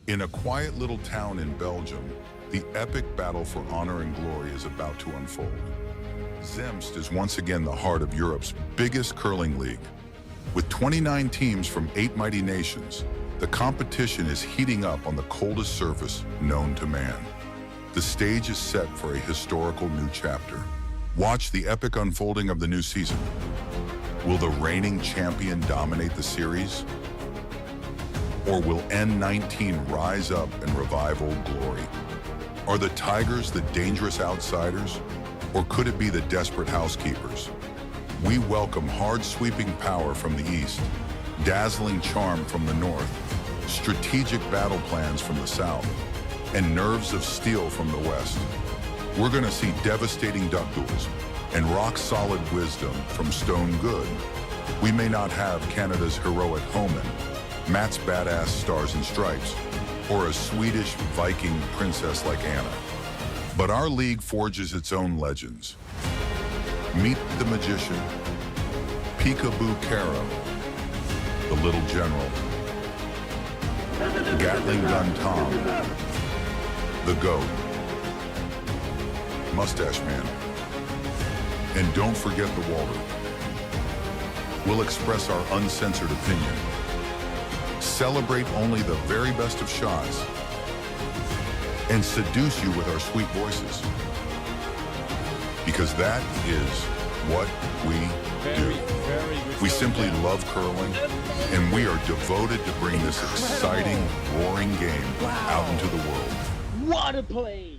In a quiet little town in Belgium, the epic battle for honor and glory is about to unfold. Zemst is once again the heart of Europe's biggest curling league. With 29 teams from 8 mighty nations, the competition is heating up on the coldest surface known to man. The stage is set for a historical new chapter. Watch the epic unfolding of the new season. Will the reigning champion dominate the series? Or will N19 rise up and revive old glory? Are the Tigers the dangerous outsiders? Or could it be the desperate housekeepers? We welcome hard-sweeping power from the east, dazzling charm from the north, strategic battle plans from the south, and nerves of steel from the west. We're going to see devastating duck duels and rock-solid wisdom from Stone Good. We may not have Canada's heroic Homan, Matt's badass Stars and Stripes, or a Swedish Viking princess like Anna. But our league forges its own legends. Meet the magician, Peekaboo Caro, the little general, Gatling Gun Tom, the GOAT, Mustache Man, and don't forget the Walter. We'll express our uncensored opinion. Celebrate only the very best of shots, and seduce you with our sweet voices. Because that is what we do. We simply love curling, and we are devoted to bring this exciting, roaring game out into the world. What a play!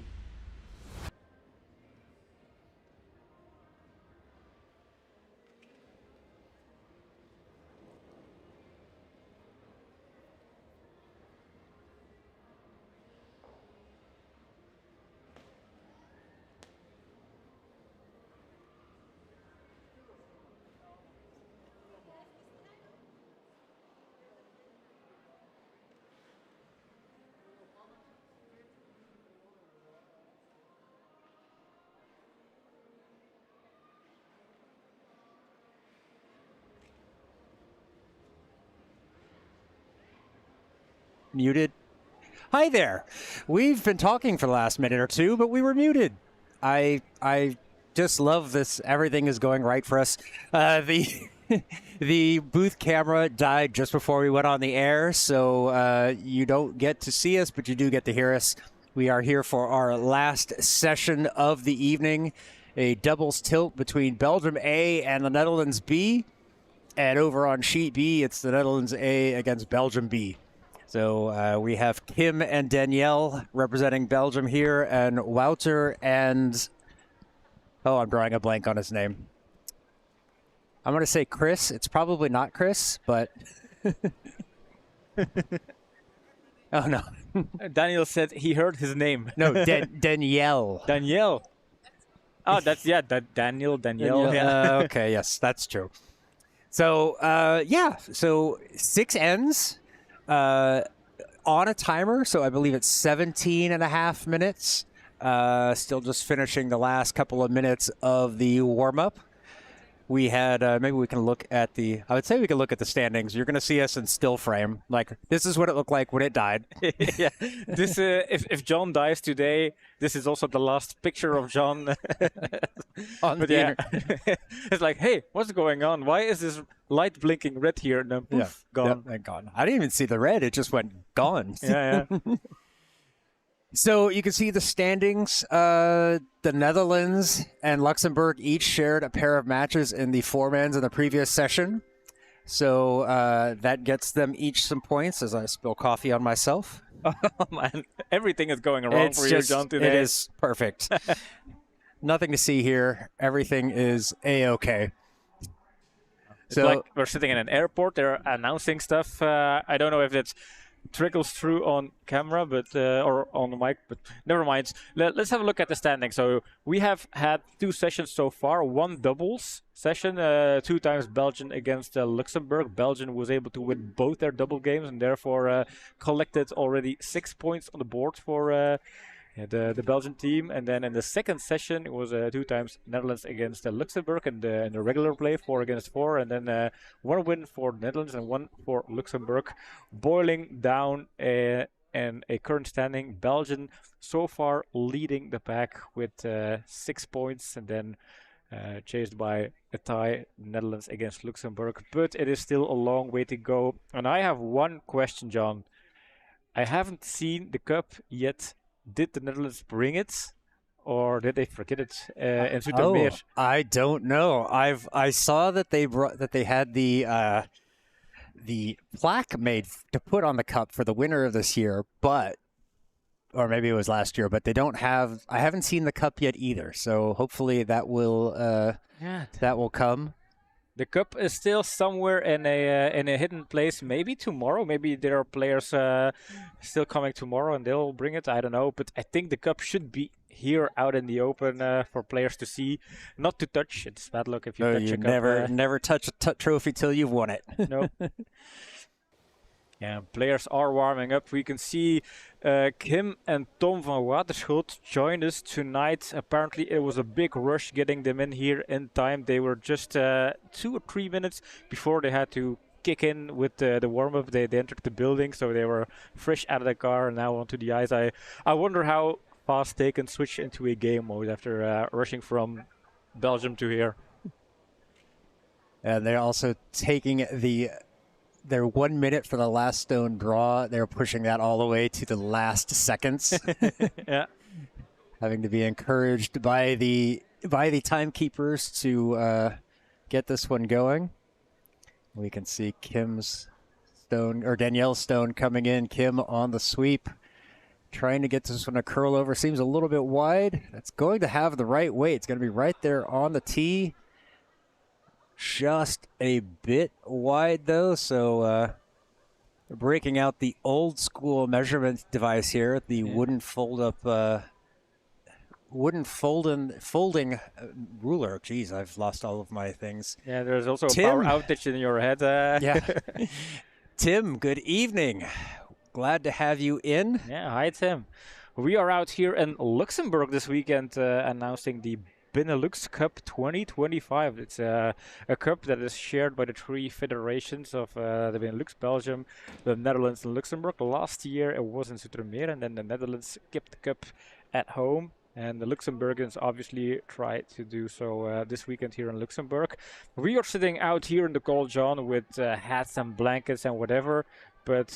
Muted. Hi there. We've been talking for the last minute or two, but we were muted. I just love this. Everything is going right for us. The booth camera died just before we went on the air, so you don't get to see us, but you do get to hear us. We are here for our last session of the evening, a doubles tilt between Belgium A and the Netherlands B. And over on sheet B, it's the Netherlands A against Belgium B. So we have Kim and Danielle representing Belgium here, and Wouter and... Oh, I'm drawing a blank on his name. I'm going to say Chris. It's probably not Chris, but... Oh, no. Daniel said he heard his name. No, Danielle. Danielle. Oh, that's, yeah, Danielle. Yeah. Okay, yes, that's true. So, yeah, so 6 ends. On a timer, so I believe it's 17 and a half minutes. Still just finishing the last couple of minutes of the warm-up. We had, maybe we can look at the, I would say we can look at the standings. You're going to see us in still frame. Like, this is what it looked like when it died. Yeah, this, if John dies today, this is also the last picture of John. But yeah, it's like, hey, what's going on? Why is this light blinking red here? And then poof, gone. Yeah, gone. I didn't even see the red. It just went gone. Yeah. So you can see the standings. The Netherlands and Luxembourg each shared a pair of matches in the four-mans in the previous session. So that gets them each some points as I spill coffee on myself. Oh, man. Everything is going wrong for you, John, today. It is perfect. Nothing to see here. Everything is A-okay. It's like we're sitting in an airport. They're announcing stuff. I don't know if it's trickles through on camera, but or on the mic, but never mind. Let's have a look at the standings. So we have had 2 sessions so far, 1 doubles session, 2 times Belgium against Luxembourg. Belgium was able to win both their double games and therefore collected already 6 points on the board for the Belgian team. And then in the second session, it was 2 times Netherlands against Luxembourg in the regular play, 4 against 4. And then 1 win for Netherlands and 1 for Luxembourg, boiling down and a current standing. Belgium so far leading the pack with 6 points, and then chased by a tie, Netherlands against Luxembourg. But it is still a long way to go. And I have one question, John. I haven't seen the cup yet. Did the Netherlands bring it, or did they forget it in Zoetermeer? I don't know. I saw that they had the plaque made to put on the cup for the winner of this year, or maybe it was last year, but they don't have. I haven't seen the cup yet either. So hopefully that will come. The cup is still somewhere in a hidden place. Maybe tomorrow. Maybe there are players still coming tomorrow and they'll bring it. I don't know. But I think the cup should be here out in the open for players to see, not to touch. It's bad luck if you touch a cup. Never touch a trophy till you've won it. No. Yeah, players are warming up. We can see Kim and Tom van Waterschot joined us tonight. Apparently it was a big rush getting them in here in time. They were just 2 or 3 minutes before they had to kick in with the warm-up. They entered the building, so they were fresh out of the car and now onto the ice. I wonder how fast they can switch into a game mode after rushing from Belgium to here. And they're also taking their 1 minute for the last stone draw. They're pushing that all the way to the last seconds. Yeah, having to be encouraged by the timekeepers to get this one going. We can see Danielle Stone coming in. Kim on the sweep, trying to get this one to curl over. Seems a little bit wide. It's going to have the right weight. It's going to be right there on the tee. Just a bit wide though, so breaking out the old school measurement device here, the wooden folding ruler. Jeez, I've lost all of my things. Yeah, there's also a power outage in your head. Yeah. Tim, good evening. Glad to have you in. Yeah, hi Tim. We are out here in Luxembourg this weekend announcing the Benelux Cup 2025. It's a cup that is shared by the 3 federations of the Benelux, Belgium, the Netherlands, and Luxembourg. Last year it was in Zoetermeer, and then the Netherlands kept the cup at home. And the Luxembourgians obviously tried to do so this weekend here in Luxembourg. We are sitting out here in the cold, John, with hats and blankets and whatever. But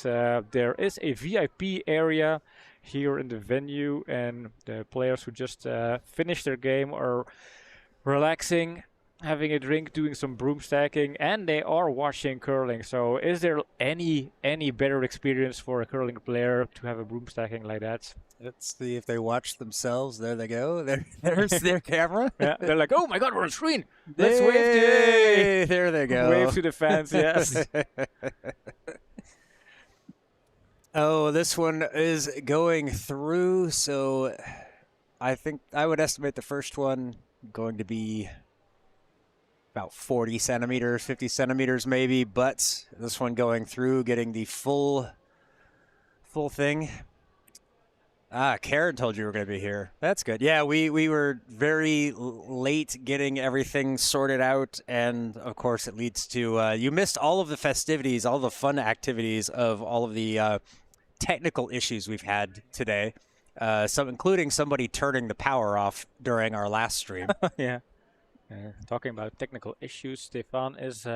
there is a VIP area here in the venue, and the players who just finished their game are relaxing, having a drink, doing some broom stacking, and they are watching curling. So is there any better experience for a curling player to have a broom stacking like that? Let's see if they watch themselves. There they go. There's their camera. Yeah, they're like, oh my god, we're on screen. Let's wave to... There they go. Wave to the fans, yes. Oh, this one is going through, so I think I would estimate the first one going to be about 40 centimeters, 50 centimeters maybe, but this one going through, getting the full thing. Karen told you we were going to be here. That's good. Yeah, we were very late getting everything sorted out, and of course it leads to you missed all of the festivities, all the fun activities of all of the technical issues we've had today, including somebody turning the power off during our last stream. Yeah. Talking about technical issues, Stefan is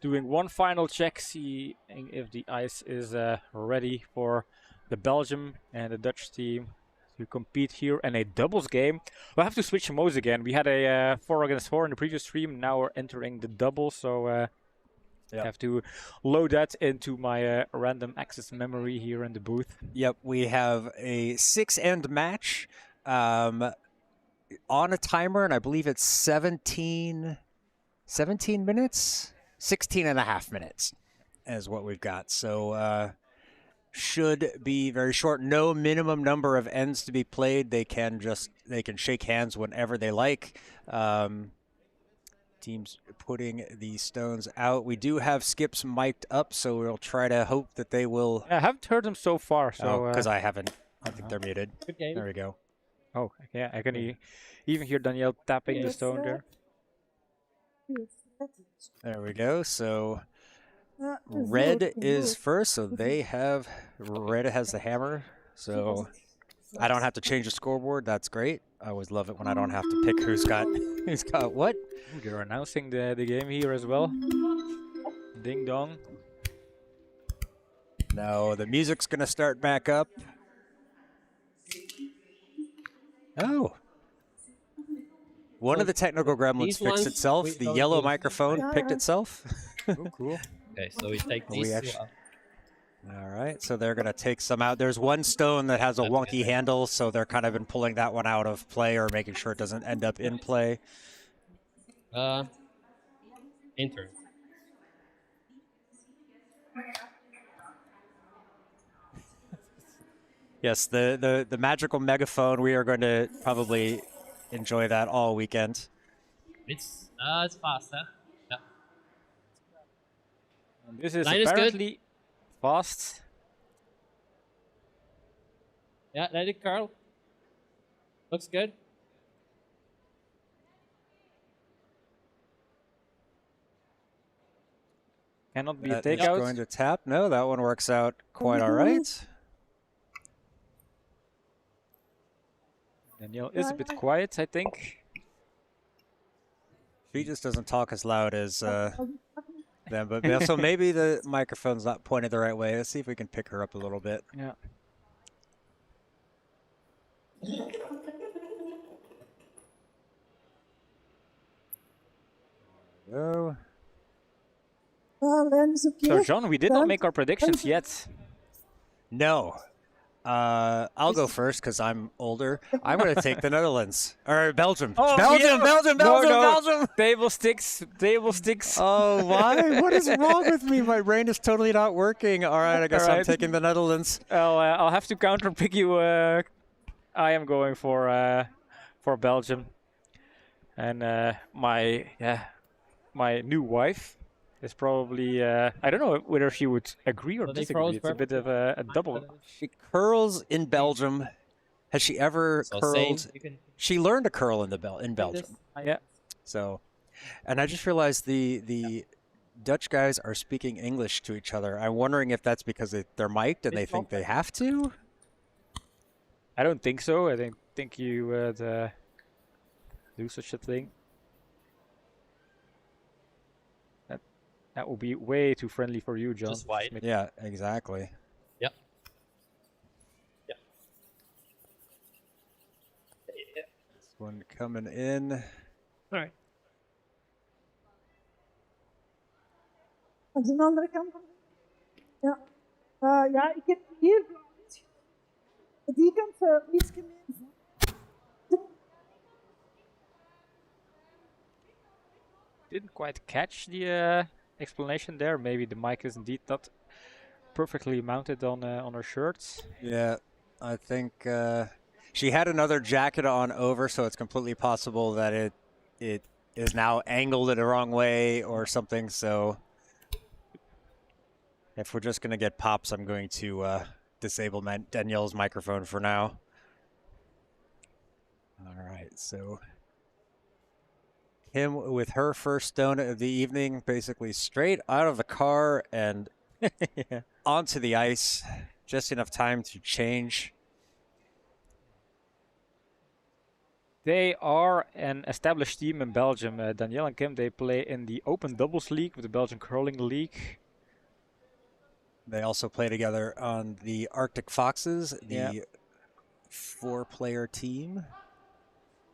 doing one final check, seeing if the ice is ready for the Belgium and the Dutch team to compete here in a doubles game. We'll have to switch modes again. We had a 4 against 4 in the previous stream. Now we're entering the doubles, so I have to load that into my random access memory here in the booth. Yep, we have a 6-end match on a timer, and I believe it's 17 minutes? 16 and a half minutes is what we've got. So should be very short. No minimum number of ends to be played. They can shake hands whenever they like. Teams putting the stones out. We do have Skips mic'd up, so we'll try to hope that they will. I haven't heard them so far. So because I haven't. I think they're muted. Good game. There we go. Oh, yeah, I can even hear Danielle tapping the stone there. There we go. So Red is first, so they have Red has the hammer. So I don't have to change the scoreboard. That's great. I always love it when I don't have to pick who's got what. Ooh, they're announcing the game here as well. Ding dong. No, the music's gonna start back up. Oh. One of the technical gremlins fixed itself. The yellow microphone picked itself. Oh, cool. Okay, so we take these two out. All right, so they're going to take some out. There's one stone that has a wonky handle, so they're kind of been pulling that one out of play or making sure it doesn't end up in play. Enter. Yes, the magical megaphone, we are going to probably enjoy that all weekend. It's fast, huh? Yeah. And this is Line apparently is good. fast. Yeah, let it curl. Looks good. Cannot be a That is takeout. going to tap. No, that one works out quite all right. Danielle is a bit quiet, I think. She just doesn't talk as loud as them, but so maybe the microphone's not pointed the right way. Let's see if we can pick her up a little bit. Yeah. Go. So, John, we did not make our predictions yet. No. I'll go first because I'm older. I'm going to take the Netherlands. Or Belgium. Oh, Belgium, yeah. Belgium, No, Belgium, no. Belgium. Table sticks. Table sticks. Oh, why? What is wrong with me? My brain is totally not working. All right, I guess All right. I'm taking the Netherlands. I'll have to counter pick you. I am going for Belgium, and my new wife is probably. I don't know whether she would agree or So they disagree. froze It's a bit of a double. She curls in Belgium. Has she ever So curled? same. You can She learned to curl in do Belgium. this. Yeah. So, and I just realized the Dutch guys are speaking English to each other. I'm wondering if that's because they're mic'd and they think they have to. I don't think so. I think you would do such a thing. That would be way too friendly for you, John. Just wide. Yeah, exactly. Yep. Yep. This one coming in. All right. Aan de andere kant. Ja. Ja, ik heb hier die kant iets gemeen. Didn't quite catch the explanation there. Maybe the mic is indeed not perfectly mounted on her shirts. Yeah, I think she had another jacket on over, so it's completely possible that it is now angled in the wrong way or something. So if we're just going to get pops, I'm going to disable Danielle's microphone for now. All right, so Kim with her first donut of the evening, basically straight out of the car and onto the ice. Just enough time to change. They are an established team in Belgium. Danielle and Kim, they play in the Open Doubles League with the Belgian Curling League. They also play together on the Arctic Foxes, the 4-player team.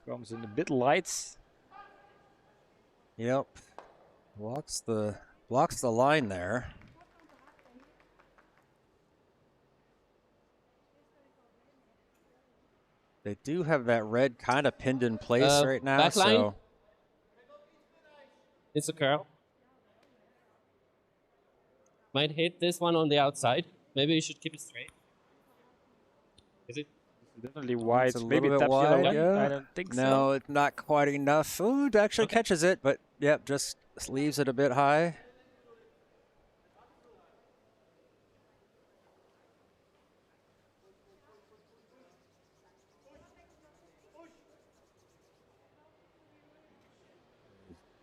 Comes in a bit light. Yep. Blocks the line there. They do have that red kind of pinned in place right now. Back line. So It's a curl. Might hit this one on the outside. Maybe you should keep it straight. Is it? Definitely wide. it's a Maybe little it bit taps yellow wide. line. Yeah. I don't think so. No, it's not quite enough. Ooh, it actually Okay. catches it, but yep, just leaves it a bit high.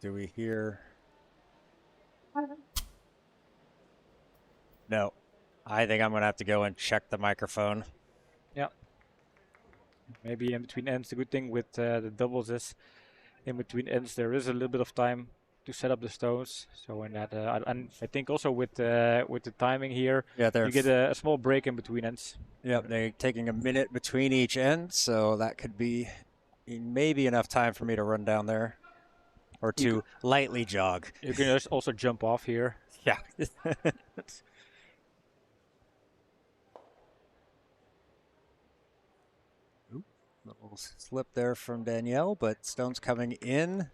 Do we hear? No. I think I'm going to have to go and check the microphone. Yeah. Maybe in between ends. The good thing with the doubles is in between ends there is a little bit of time to set up the stones. So in that, and I think also with the timing here, Yeah, you get a small break in between ends. Yep, they're taking a minute between each end, so that could be maybe enough time for me to run down there or to lightly jog. You can just also jump off here. Yeah. Little slip there from Danielle, but stone's coming in.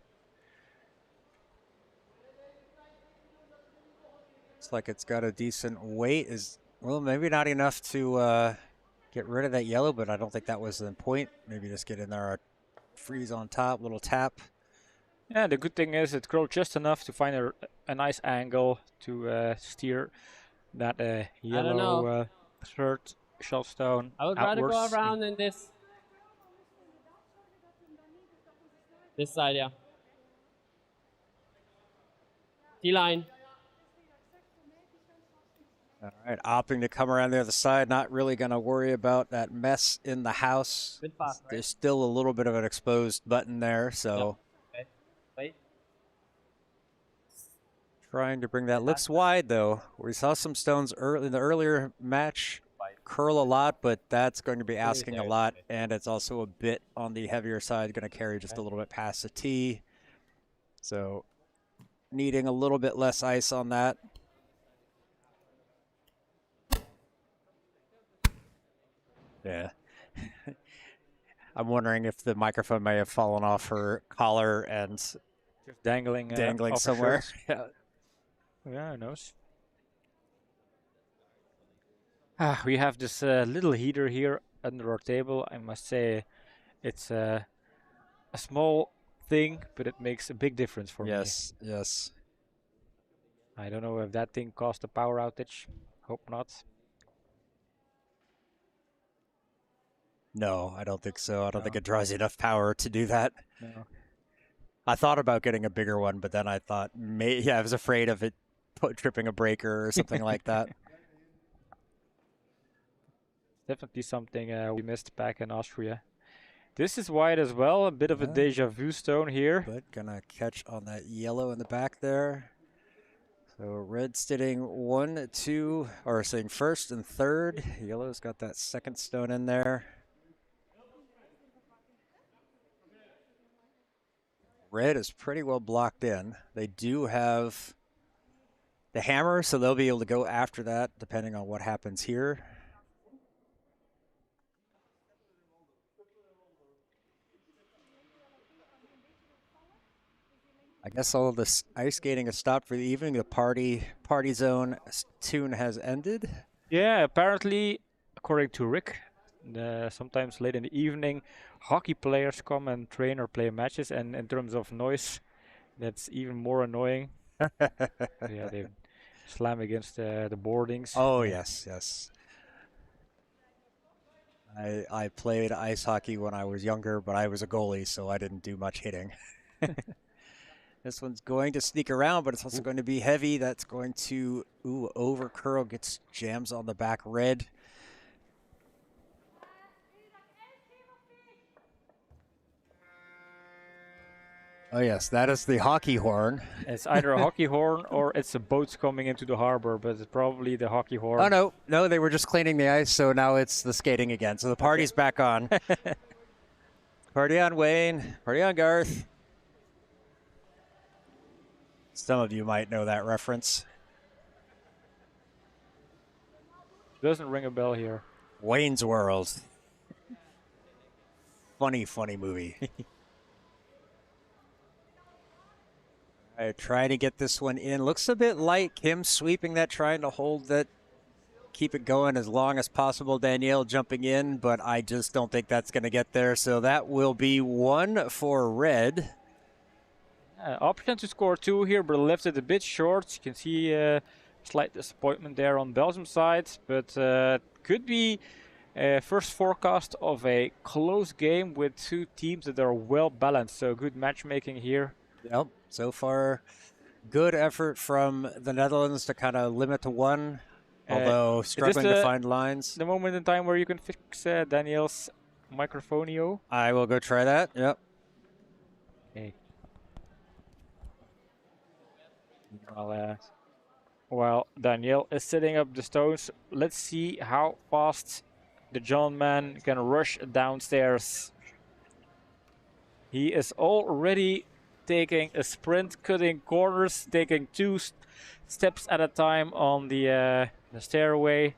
Looks like it's got a decent weight. Well, maybe not enough to get rid of that yellow, but I don't think that was the point. Maybe just get in there, freeze on top, little tap. Yeah, the good thing is it curled just enough to find a nice angle to steer that yellow third shell stone I would outwards. rather go around in this side, yeah. T-line. All right, opting to come around the other side, not really going to worry about that mess in the house. Bit fast, right? There's still a little bit of an exposed button there, so Okay. Wait. trying to bring that lips wide, though. We saw some stones in the earlier match curl a lot, but that's going to be asking a lot, and it's also a bit on the heavier side, going to carry just a little bit past the tee. So needing a little bit less ice on that. Yeah. I'm wondering if the microphone may have fallen off her collar and Just dangling off her somewhere. shirt. Yeah, who knows? We have this little heater here under our table. I must say it's a small thing, but it makes a big difference for me. Yes, yes. I don't know if that thing caused a power outage. Hope not. No, I don't think so. I don't think No. it draws enough power to do that. No. I thought about getting a bigger one, but then I thought, I was afraid of it tripping a breaker or something like that. Definitely something we missed back in Austria. This is white as well, a bit of a deja vu stone here. But gonna catch on that yellow in the back there. So red sitting 1, 2, or saying first and third. Yellow's got that second stone in there. Red is pretty well blocked in. They do have the hammer, so they'll be able to go after that depending on what happens here. I guess all of this ice skating has stopped for the evening. The party zone tune has ended. Yeah, apparently, according to Rick, sometimes late in the evening, hockey players come and train or play matches, and in terms of noise, that's even more annoying. Yeah, they slam against the boardings. Oh, yes, yes. I played ice hockey when I was younger, but I was a goalie, so I didn't do much hitting. This one's going to sneak around, but it's also going to be heavy. That's going to, over curl, gets jams on the back red. Oh, yes, that is the hockey horn. It's either a hockey horn or it's a boat coming into the harbor, but it's probably the hockey horn. Oh, no, they were just cleaning the ice, so now it's the skating again. So the party's back on. Party on, Wayne. Party on, Garth. Some of you might know that reference. Doesn't ring a bell here. Wayne's World. Funny movie. All right, trying to get this one in. Looks a bit like him sweeping that, trying to hold that, keep it going as long as possible. Danielle jumping in, but I just don't think that's going to get there. So that will be 1 for red. Option to score 2 here, but left it a bit short. You can see slight disappointment there on Belgium side, but could be first forecast of a close game with two teams that are well balanced. So good matchmaking here. Yep. So far, good effort from the Netherlands to kind of limit to 1 although struggling to find lines. The moment in time where you can fix Daniel's microphonio. I will go try that. Yep. Okay. While Daniel is setting up the stones, let's see how fast the John man can rush downstairs. He is already taking a sprint, cutting corners, taking 2 steps at a time on the stairway.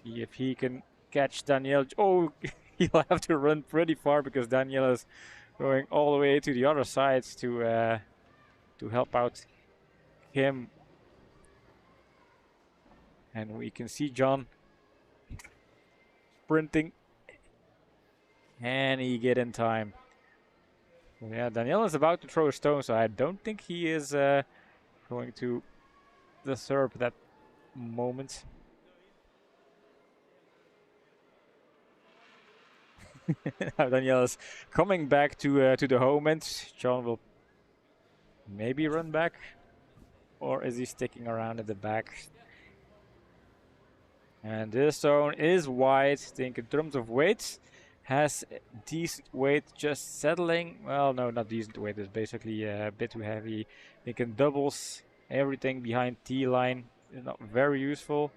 See if he can catch Daniel. Oh, he'll have to run pretty far because Daniel is going all the way to the other side to help out him. And we can see John sprinting, and he get in time. Yeah, Daniel is about to throw a stone, so I don't think he is going to disturb that moment. Now Daniel is coming back to the home end. John will maybe run back, or is he sticking around at the back? And this stone is wide. I think in terms of weight, has decent weight, just settling. Well, no, not decent weight. It's basically a bit too heavy. I think in doubles, everything behind T line is not very useful.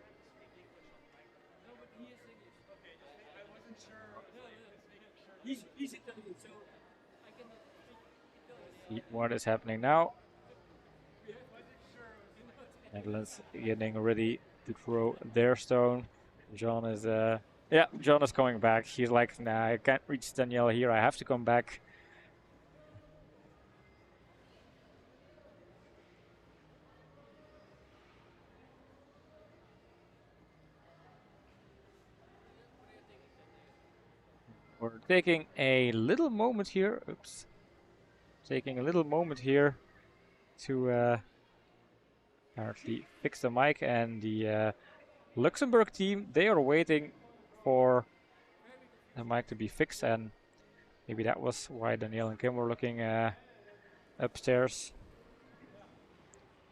See what is happening now. Netherlands getting ready to throw their stone. John is John is coming back. He's like, nah, I can't reach Daniel here. I have to come back. We're taking a little moment here. Oops. Taking a little moment here to apparently fix the mic, and the Luxembourg team, they are waiting for the mic to be fixed, and maybe that was why Daniel and Kim were looking upstairs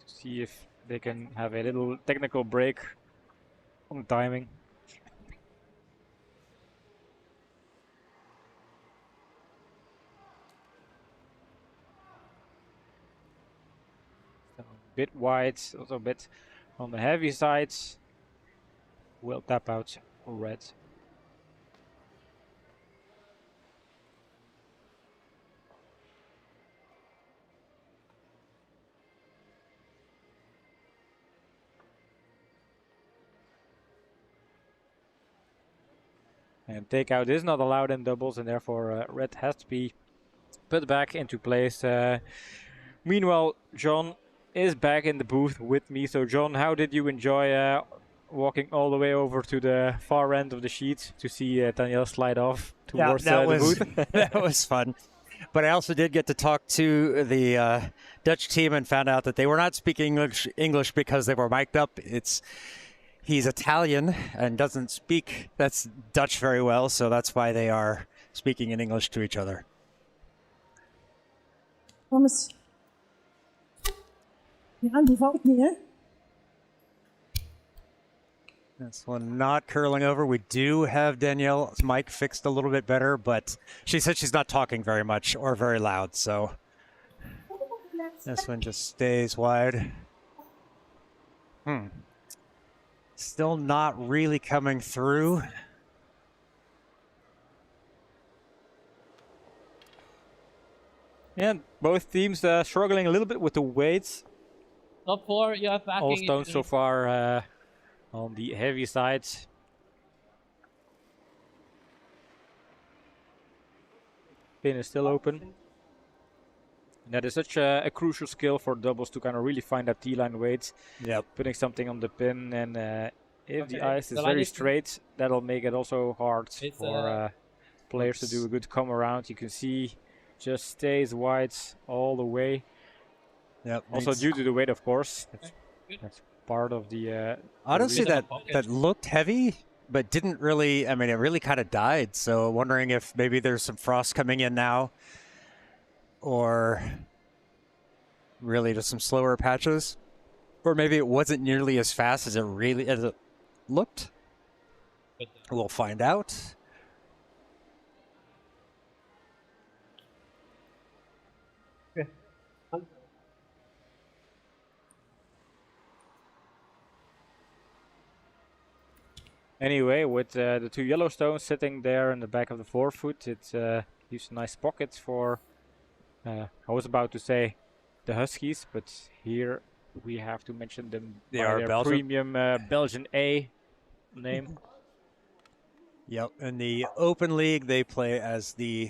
to see if they can have a little technical break on the timing. Bit wide, also a bit on the heavy side. Will tap out red. And takeout is not allowed in doubles, and therefore red has to be put back into place. Meanwhile, John is back in the booth with me. So John, how did you enjoy walking all the way over to the far end of the sheet to see Daniel slide off towards the booth? That was fun. But I also did get to talk to the Dutch team and found out that they were not speaking English because they were mic'd up. He's Italian and doesn't speak that's Dutch very well, so that's why they are speaking in English to each other. Thomas. Ja, die valt niet, hè? This one not curling over. We do have Danielle's mic fixed a little bit better, but she said she's not talking very much or very loud, so this one just stays wide. Still not really coming through. Yeah, both teams struggling a little bit with the weights. Top 4, you have backing. All stones so far on the heavy side. Pin is still open. And that is such a crucial skill for doubles to kind of really find that T-line weight. Yep. Putting something on the pin, and if the ice is very straight, that'll make it also hard for players to do a good come around. You can see just stays wide all the way. Yep. Also due to the weight, of course. That's part of the... Honestly, that looked heavy, but didn't really... I mean, it really kind of died. So wondering if maybe there's some frost coming in now. Or really just some slower patches. Or maybe it wasn't nearly as fast as it looked. We'll find out. Anyway, with the 2 yellow stones sitting there in the back of the forefoot, it leaves a nice pocket for, I was about to say the Huskies, but here we have to mention them They by are their Belgian. premium Belgian A name. Yep. In the Open League, they play as the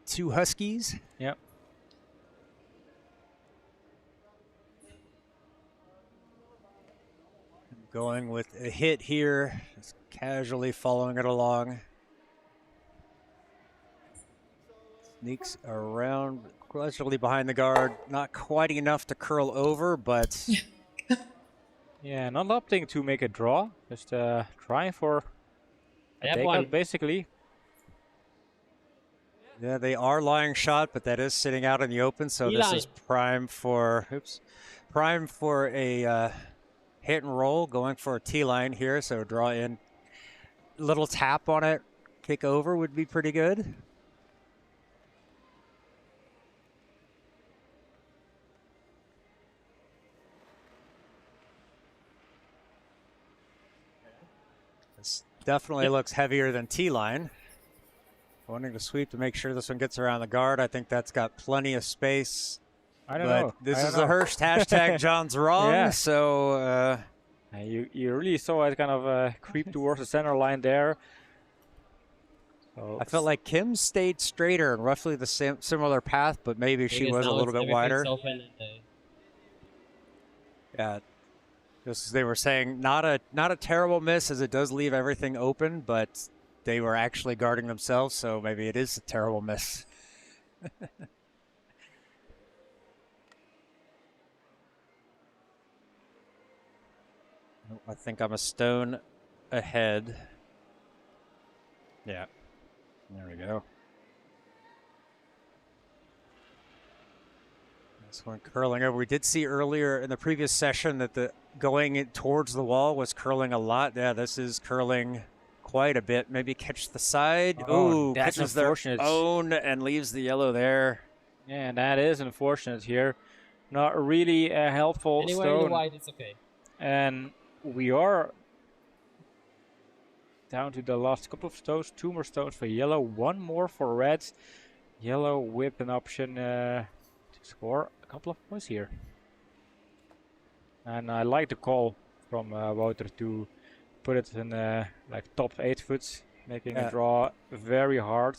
2 Huskies. Yep. Going with a hit here, just casually following it along. Sneaks around, gradually behind the guard. Not quite enough to curl over, but Yeah, not opting to make a draw, just trying for I a have takeout, one. basically. yeah, they are lying shot, but that is sitting out in the open, so this is prime for a hit and roll, going for a T-line here, so draw in. Little tap on it, kick over would be pretty good. This definitely looks heavier than T-line. Wanting to sweep to make sure this one gets around the guard. I think that's got plenty of space. I don't But know. this I don't is the know. Hurst hashtag John's wrong, Yeah. so You really saw it kind of creep towards the center line there. So I felt like Kim stayed straighter and roughly the same similar path, but maybe she was a little bit wider. Yeah, just as they were saying, not a terrible miss, as it does leave everything open, but they were actually guarding themselves, so maybe it is a terrible miss. I think I'm a stone ahead. Yeah, there we go. This one curling over. We did see earlier in the previous session that the going towards the wall was curling a lot. Yeah, this is curling quite a bit. Maybe catch the side. Oh, Ooh, that's catches their unfortunate. own and leaves the yellow there. yeah, that is unfortunate here. Not really a helpful Anywhere in the stone. white, it's okay. And we are down to the last couple of stones. 2 more stones for yellow, 1 more for red. Yellow with an option to score a couple of points here. And I like the call from Wouter to put it in like top 8 foot, making a draw very hard.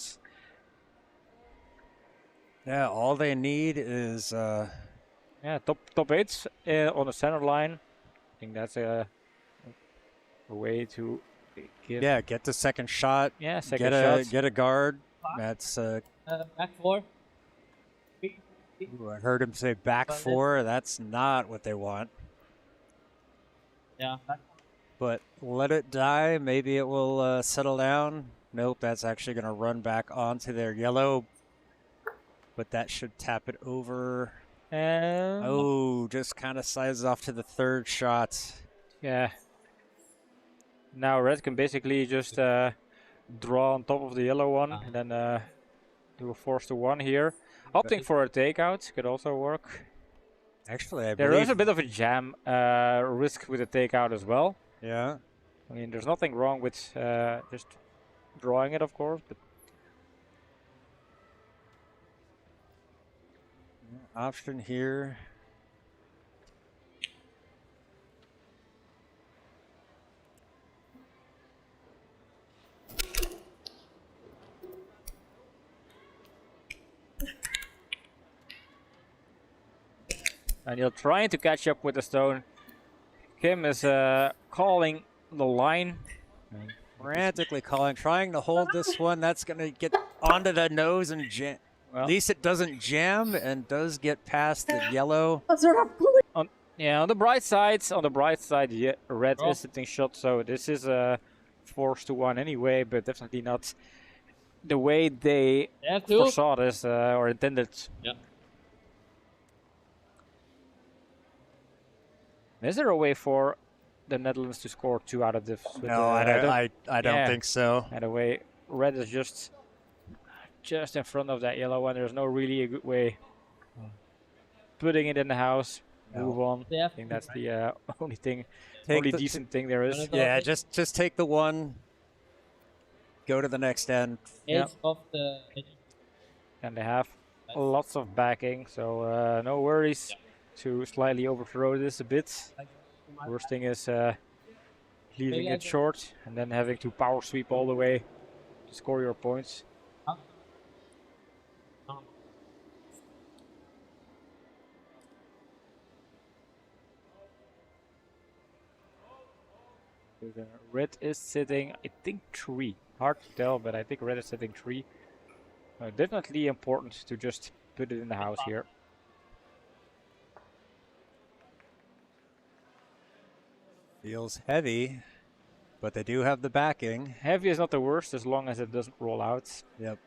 Yeah, all they need is yeah, top 8 on the center line. I think that's a way to get the second shot. Yeah, second shot. Get a guard. That's Back 4. ooh, I heard him say back 4. That's not what they want. Yeah. But let it die. Maybe it will settle down. Nope, that's actually going to run back onto their yellow. But that should tap it over. Oh, just kind of slides off to the third shot. Yeah. Now red can basically just draw on top of the yellow one and then do a 4-1 here. Opting for a takeout could also work. Actually, There is a bit of a jam risk with a takeout as well. Yeah. I mean, there's nothing wrong with just drawing it, of course, but Option here. and you're trying to catch up with the stone. Kim is calling the line. Frantically calling, trying to hold this one. That's going to get onto the nose and jam. Well, At least it doesn't jam and does get past the yellow. on the bright side, yeah, red is sitting shot, so this is a 4-1 anyway, but definitely not the way they foresaw this or intended. Yeah. Is there a way for the Netherlands to score 2 out of this? No, I don't think so. And the way red is just in front of that yellow one. There's no really a good way putting it in the house. Move on. Yeah. I think that's the only Take the- decent thing there is. Yeah, just take the one. Go to the next end. Edge of the edge. And they have lots of backing, so no worries to slightly overthrow this a bit. Worst thing is leaving it short and then having to power sweep all the way to score your points. Red is sitting, I think, 3. Hard to tell, but I think red is sitting 3. Definitely important to just put it in the house here. Feels heavy, but they do have the backing. Heavy is not the worst as long as it doesn't roll out. Yep.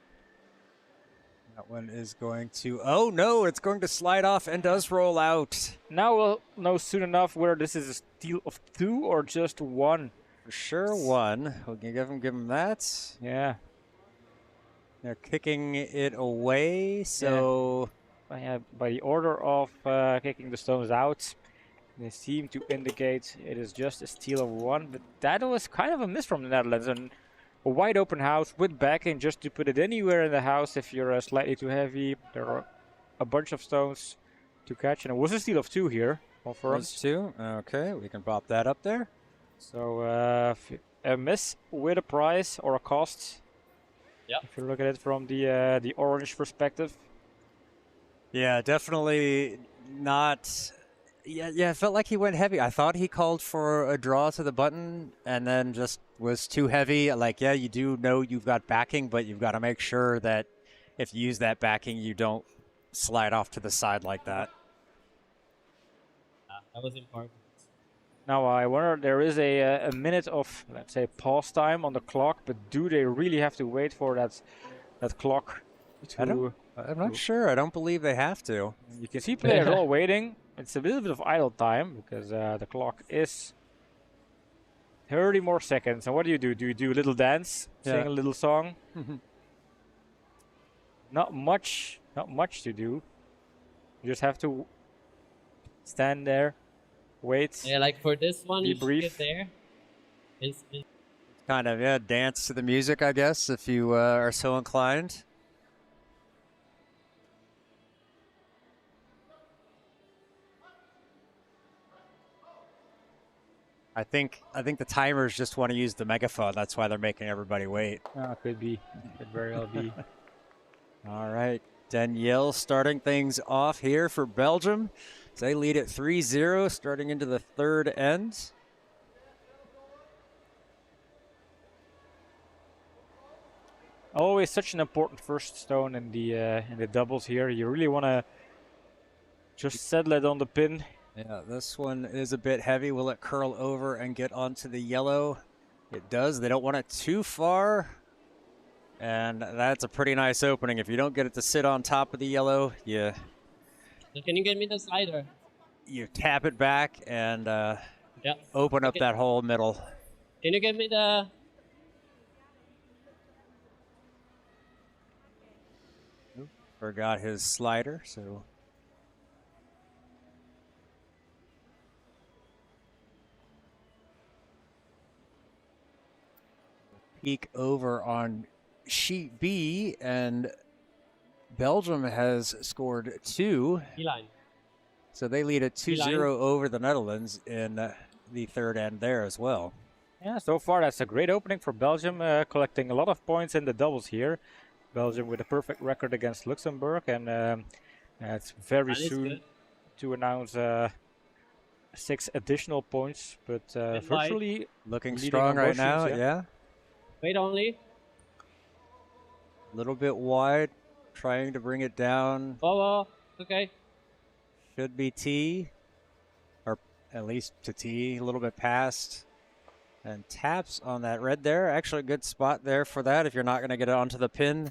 That one is going to... Oh, no, it's going to slide off and does roll out. Now we'll know soon enough whether this is a steal of 2 or just 1. For sure, 1. We can give him that. Yeah. They're kicking it away, so... By the order of kicking the stones out, they seem to indicate it is just a steal of 1. But that was kind of a miss from the Netherlands. And a wide open house with backing just to put it anywhere in the house if you're slightly too heavy. There are a bunch of stones to catch. And it was a steal of 2 here. Was 2? Okay, we can pop that up there. So a miss with a prize or a cost. Yeah. If you look at it from the orange perspective. Yeah, definitely not. Yeah, it felt like he went heavy. I thought he called for a draw to the button and then just was too heavy. Like, yeah, you do know you've got backing, but you've got to make sure that if you use that backing, you don't slide off to the side like that. That was important. Now I wonder, there is a minute of, let's say, pause time on the clock, but do they really have to wait for that clock to... I'm not sure. I don't believe they have to. You can see players all waiting. It's a little bit of idle time because the clock is 30 more seconds. And what do? Do you do a little dance, sing a little song? Not much to do. You just have to stand there, wait. Yeah, like for this one, Be you should brief. get there. Kind of, dance to the music, I guess, if you are so inclined. I think the timers just want to use the megaphone. That's why they're making everybody wait. Could be. Could very well be. All right. Danielle starting things off here for Belgium. They lead at 3-0 starting into the third end. Always such an important first stone in the doubles here. You really want to just settle it on the pin. Yeah, this one is a bit heavy. Will it curl over and get onto the yellow? It does. They don't want it too far. And that's a pretty nice opening. If you don't get it to sit on top of the yellow, Can you get me the slider? you tap it back and open up that whole middle. Can you get me the... Forgot his slider, so... Peek over on sheet B, and Belgium has scored 2. line. So they lead at 2-0 over the Netherlands in the third end there as well. Yeah, so far that's a great opening for Belgium, collecting a lot of points in the doubles here. Belgium with a perfect record against Luxembourg, and it's very soon to announce 6 additional points, but virtually looking strong right now, yeah. Wait only. A little bit wide, trying to bring it down. Oh, okay. Should be T, or at least to T, a little bit past. And taps on that red there. Actually a good spot there for that if you're not going to get it onto the pin.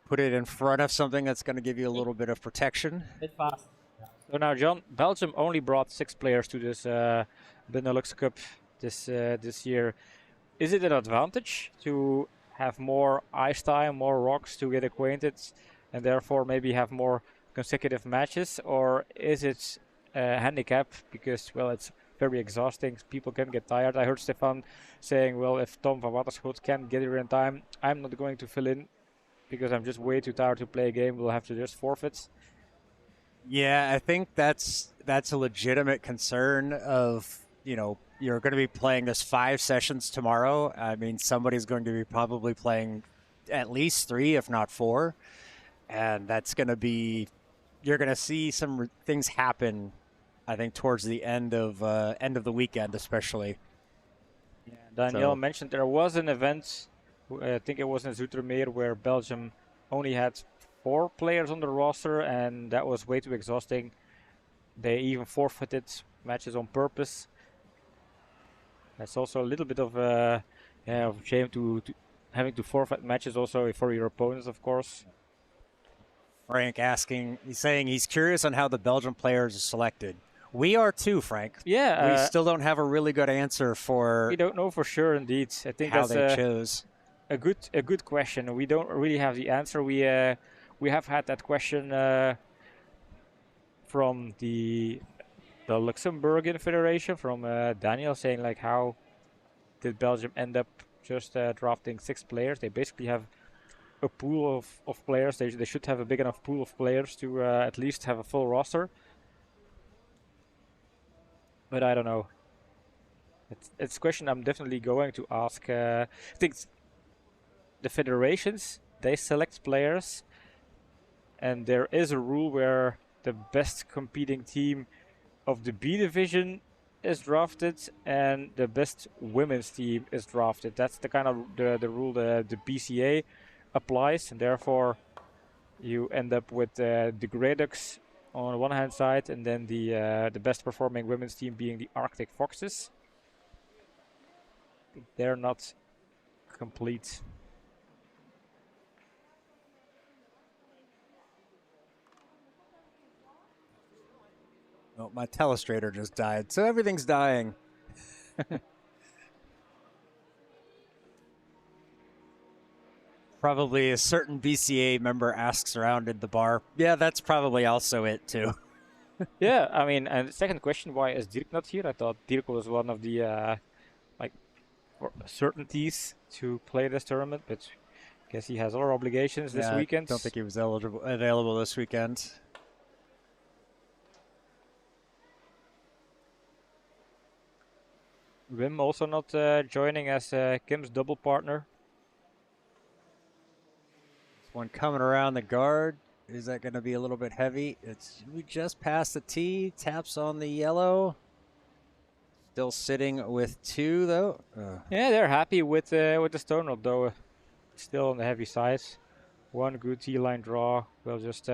Put it in front of something that's going to give you a little bit of protection. Bit fast. So now, John, Belgium only brought 6 players to this Benelux Cup this year. Is it an advantage to have more ice time, more rocks to get acquainted, and therefore maybe have more consecutive matches, or is it a handicap because, well, it's very exhausting, people can get tired? I heard Stefan saying, well, if Tom van Waterschoot can't get here in time, I'm not going to fill in because I'm just way too tired to play a game, we'll have to just forfeit. Yeah, I think that's a legitimate concern of, you're going to be playing this 5 sessions tomorrow. I mean, somebody's going to be probably playing at least 3, if not 4. And that's going to be, you're going to see some things happen, I think, towards the end of the weekend, especially. Yeah, Danielle mentioned there was an event, I think it was in Zoetermeer, where Belgium only had 4 players on the roster, and that was way too exhausting. They even forfeited matches on purpose. That's also a little bit of a shame to having to forfeit matches also for your opponents, of course. Frank he's saying he's curious on how the Belgian players are selected. We are too, Frank. Yeah. We still don't have a really good answer for. We don't know for sure, indeed. I think how that's they chose. A good question. We don't really have the answer. We have had that question from the Luxembourgian Federation, from Daniel, saying like, how did Belgium end up just drafting 6 players? They basically have a pool of players. They should have a big enough pool of players to at least have a full roster. But I don't know. It's a question I'm definitely going to ask. I think the federations, they select players, and there is a rule where the best competing team of the B division is drafted and the best women's team is drafted. That's the kind of the rule the BCA applies, and therefore you end up with the Greydux on one hand side, and then the best performing women's team being the Arctic Foxes. They're not complete. Oh, my telestrator just died, so everything's dying. Probably a certain BCA member asks around in the bar. Yeah, that's probably also it too. Yeah, I mean, and the second question, why is Dirk not here? I thought Dirk was one of the certainties to play this tournament, but I guess he has other obligations this weekend. I don't think he was available this weekend. Wim also not joining as Kim's double partner. One coming around the guard. Is that going to be a little bit heavy? We just passed the tee. Taps on the yellow. Still sitting with 2 though. Yeah, they're happy with the stone rope though. Still on the heavy side. One good tee line draw will just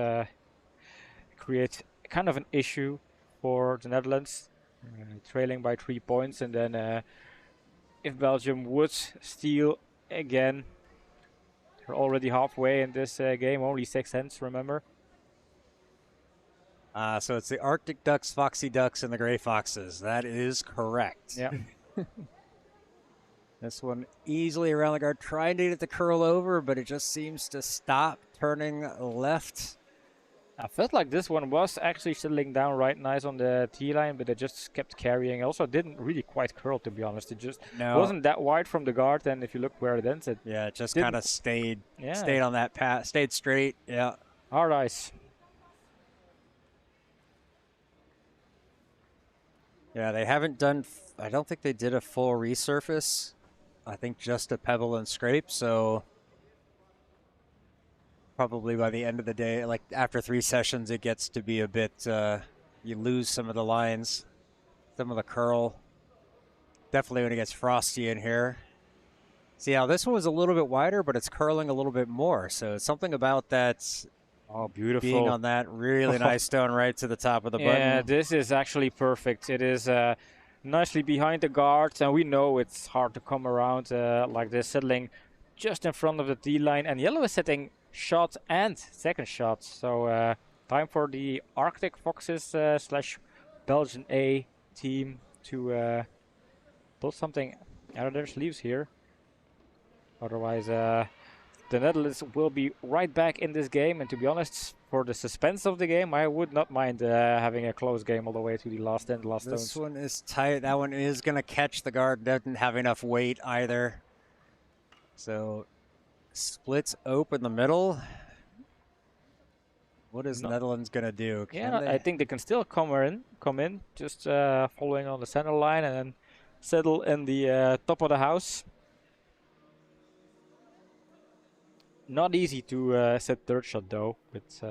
create kind of an issue for the Netherlands, trailing by 3 points, and then if Belgium would steal again. We're already halfway in this game, only 6 hands, remember? So it's the Arctic Ducks, Foxy Ducks, and the Gray Foxes. That is correct. Yeah. This one easily around the guard, trying to get it to curl over, but it just seems to stop turning left. I felt like this one was actually settling down right nice on the tee line, but it just kept carrying. Also, didn't really quite curl, to be honest. It just wasn't that wide from the guard, and if you look where it ends, it just kind of stayed on that path, stayed straight. Yeah. Hard ice. Yeah, they haven't done. I don't think they did a full resurface. I think just a pebble and scrape. So probably by the end of the day, like after 3 sessions, it gets to be a bit, you lose some of the lines, some of the curl. Definitely when it gets frosty in here. See how this one was a little bit wider, but it's curling a little bit more. So it's something about that. Oh, beautiful. Being on that really nice stone right to the top of the button. Yeah, this is actually perfect. It is nicely behind the guard, and we know it's hard to come around like this, settling just in front of the tee line. And yellow is setting shot and second shot. So Time for the Arctic Foxes slash Belgian A team to pull something out of their sleeves here. Otherwise, the Netherlands will be right back in this game. And to be honest, for the suspense of the game, I would not mind having a close game all the way to the last end, last stones. This one is tight. That one is going to catch the guard. Doesn't have enough weight either. So splits open the middle. What is Netherlands going to do? I think they can still come in, just following on the center line and then settle in the top of the house. Not easy to set third shot though, with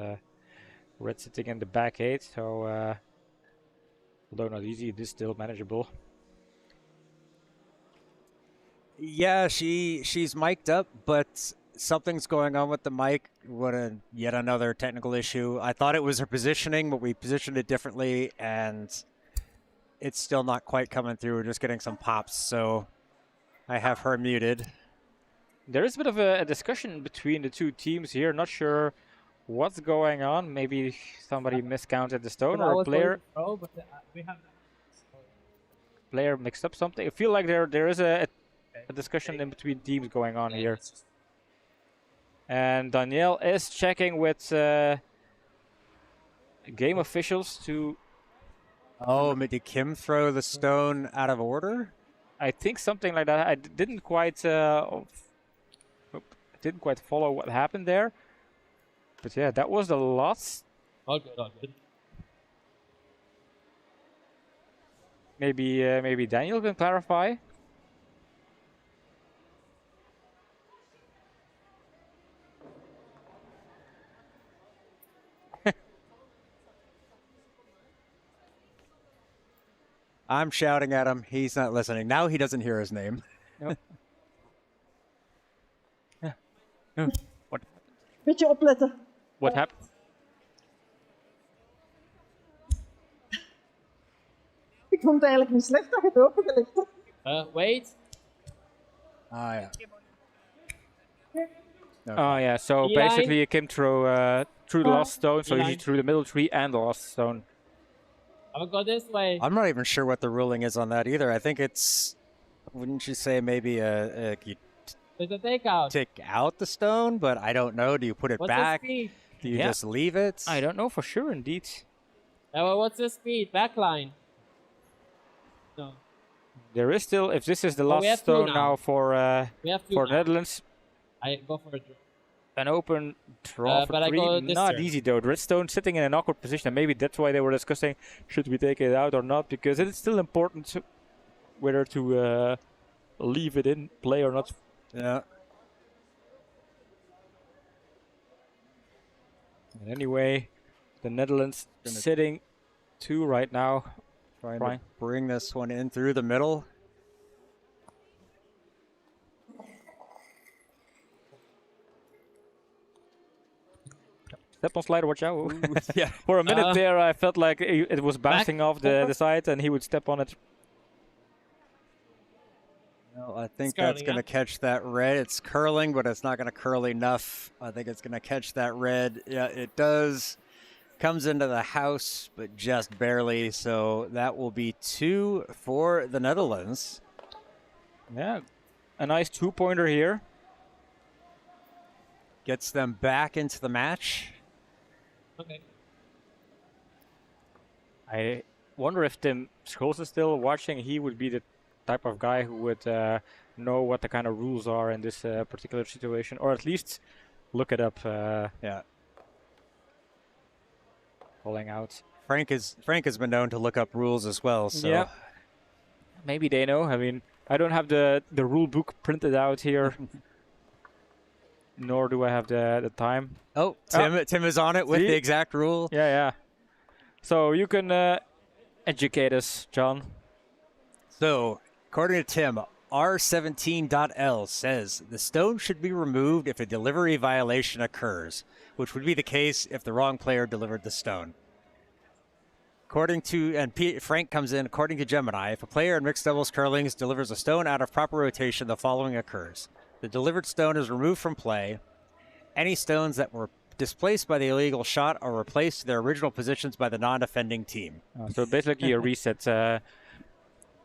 Red sitting in the back 8, so although not easy, it is still manageable. Yeah, she's mic'd up, but something's going on with the mic. Yet another technical issue. I thought it was her positioning, but we positioned it differently, and it's still not quite coming through. We're just getting some pops, so I have her muted. There is a bit of a discussion between the two teams here. Not sure what's going on. Maybe somebody miscounted the stone, or a player player mixed up something. I feel like there is a discussion in between teams going on here. And Danielle is checking with game officials to... Oh, did Kim throw the stone out of order? I think something like that. I didn't quite follow what happened there. But yeah, that was the last. All good. Maybe Daniel can clarify. I'm shouting at him. He's not listening. Now he doesn't hear his name. Nope. What? Beetje opletten. What happened? Ik vond het eigenlijk niet slecht dat je het opengelegd hebt. Wait. Ah, yeah. Oh yeah, so Eli? basically you came through the last stone, so Eli? you threw the middle tree and the last stone. I will go this way. I'm not even sure what the ruling is on that either. I think it's, wouldn't you say maybe you There's a takeout. take out the stone, but I don't know. Do you put it What's back? the speed? Do you Yeah. just leave it? I don't know for sure, indeed. Well, what's the speed? Backline. No. There is still, if this is the Oh, we last have two stone now. now for We have to. for Netherlands, I go for it. an open draw for but I 3. go this Not turn. easy though. Redstone sitting in an awkward position, and maybe that's why they were discussing should we take it out or not, because it's still important whether to leave it in play or not. Yeah. And anyway, the Netherlands sitting 2 right now. Trying Fine. to bring this one in through the middle. Step on slider, watch out. Yeah. For a minute there, I felt like it was bouncing off the side and he would step on it. Well, I think It's that's curling, going to catch that red. It's curling, but it's not going to curl enough. I think it's going to catch that red. Yeah, it does. Comes into the house, but just barely. So that will be 2 for the Netherlands. Yeah, a nice 2-pointer here. Gets them back into the match. Okay. I wonder if Tim Scholes is still watching. He would be the type of guy who would know what the kind of rules are in this particular situation, or at least look it up. Yeah. Calling out. Frank has been known to look up rules as well. So Yeah. Maybe they know. I mean, I don't have the rule book printed out here. Nor do I have the time. Oh, Tim is on it with See? the exact rule. Yeah. So you can educate us, John. So, according to Tim, R17.L says the stone should be removed if a delivery violation occurs, which would be the case if the wrong player delivered the stone. According to, Frank comes in, according to Gemini, if a player in mixed doubles curlings delivers a stone out of proper rotation, the following occurs. The delivered stone is removed from play. Any stones that were displaced by the illegal shot are replaced to their original positions by the non-defending team. So basically a reset,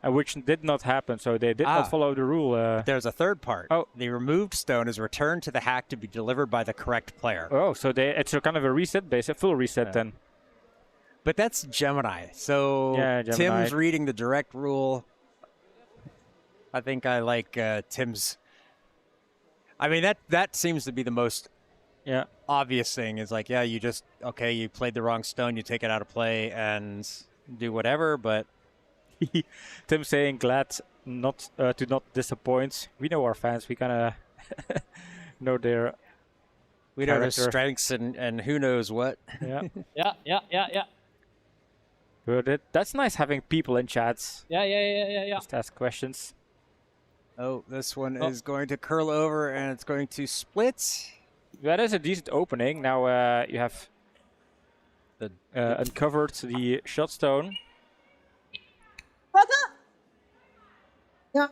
which did not happen. So they did not follow the rule. There's a third part. Oh. The removed stone is returned to the hack to be delivered by the correct player. Oh, so it's a kind of a reset, a full reset then. But that's Gemini. So Yeah, Gemini. Tim's reading the direct rule. I think I like Tim's. I mean, that seems to be the most obvious thing. Is like, yeah, you just, okay, you played the wrong stone, you take it out of play and do whatever, but... Tim saying glad not to not disappoint. We know our fans. We kind of know their we know their strengths and who knows what. Yeah. Yeah. But that's nice having people in chats. Yeah. Just ask questions. Oh, this one is going to curl over and it's going to split. That is a decent opening. Now you have uncovered the shot stone. Yeah.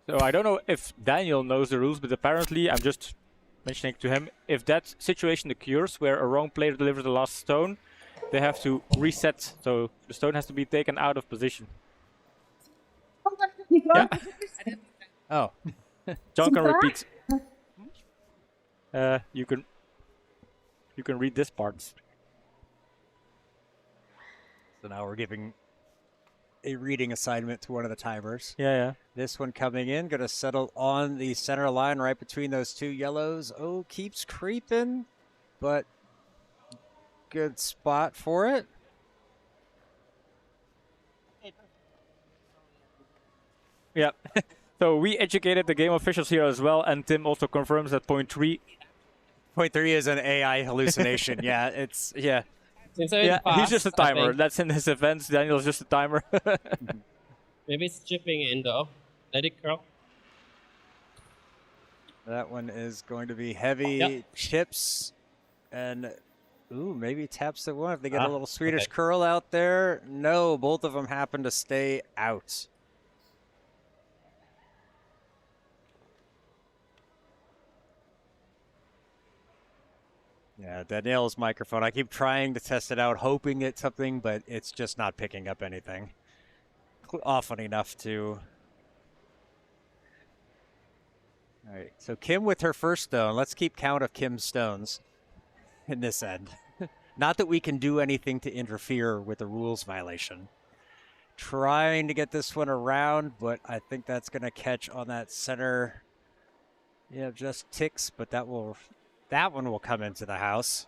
So I don't know if Daniel knows the rules, but apparently I'm just mentioning to him, if that situation occurs where a wrong player delivers the last stone, they have to reset. So the stone has to be taken out of position. Yeah. Oh. John can repeat. You can read this part. So now we're giving a reading assignment to one of the timers. Yeah. This one coming in, going to settle on the center line right between those two yellows. Oh, keeps creeping, but good spot for it. Yeah. So we educated the game officials here as well, and Tim also confirms that point 3. Point 3 is an AI hallucination. Yeah. He's just a timer. That's in his events. Daniel's just a timer. Maybe it's chipping in though. Let it curl. That one is going to be heavy chips, and maybe taps the one if they get a little Swedish curl out there. No, both of them happen to stay out. Yeah, Danielle's microphone. I keep trying to test it out, hoping it's something, but it's just not picking up anything often enough to... All right, so Kim with her first stone. Let's keep count of Kim's stones in this end. Not that we can do anything to interfere with the rules violation. Trying to get this one around, but I think that's going to catch on that center. Yeah, just ticks, but that one will come into the house.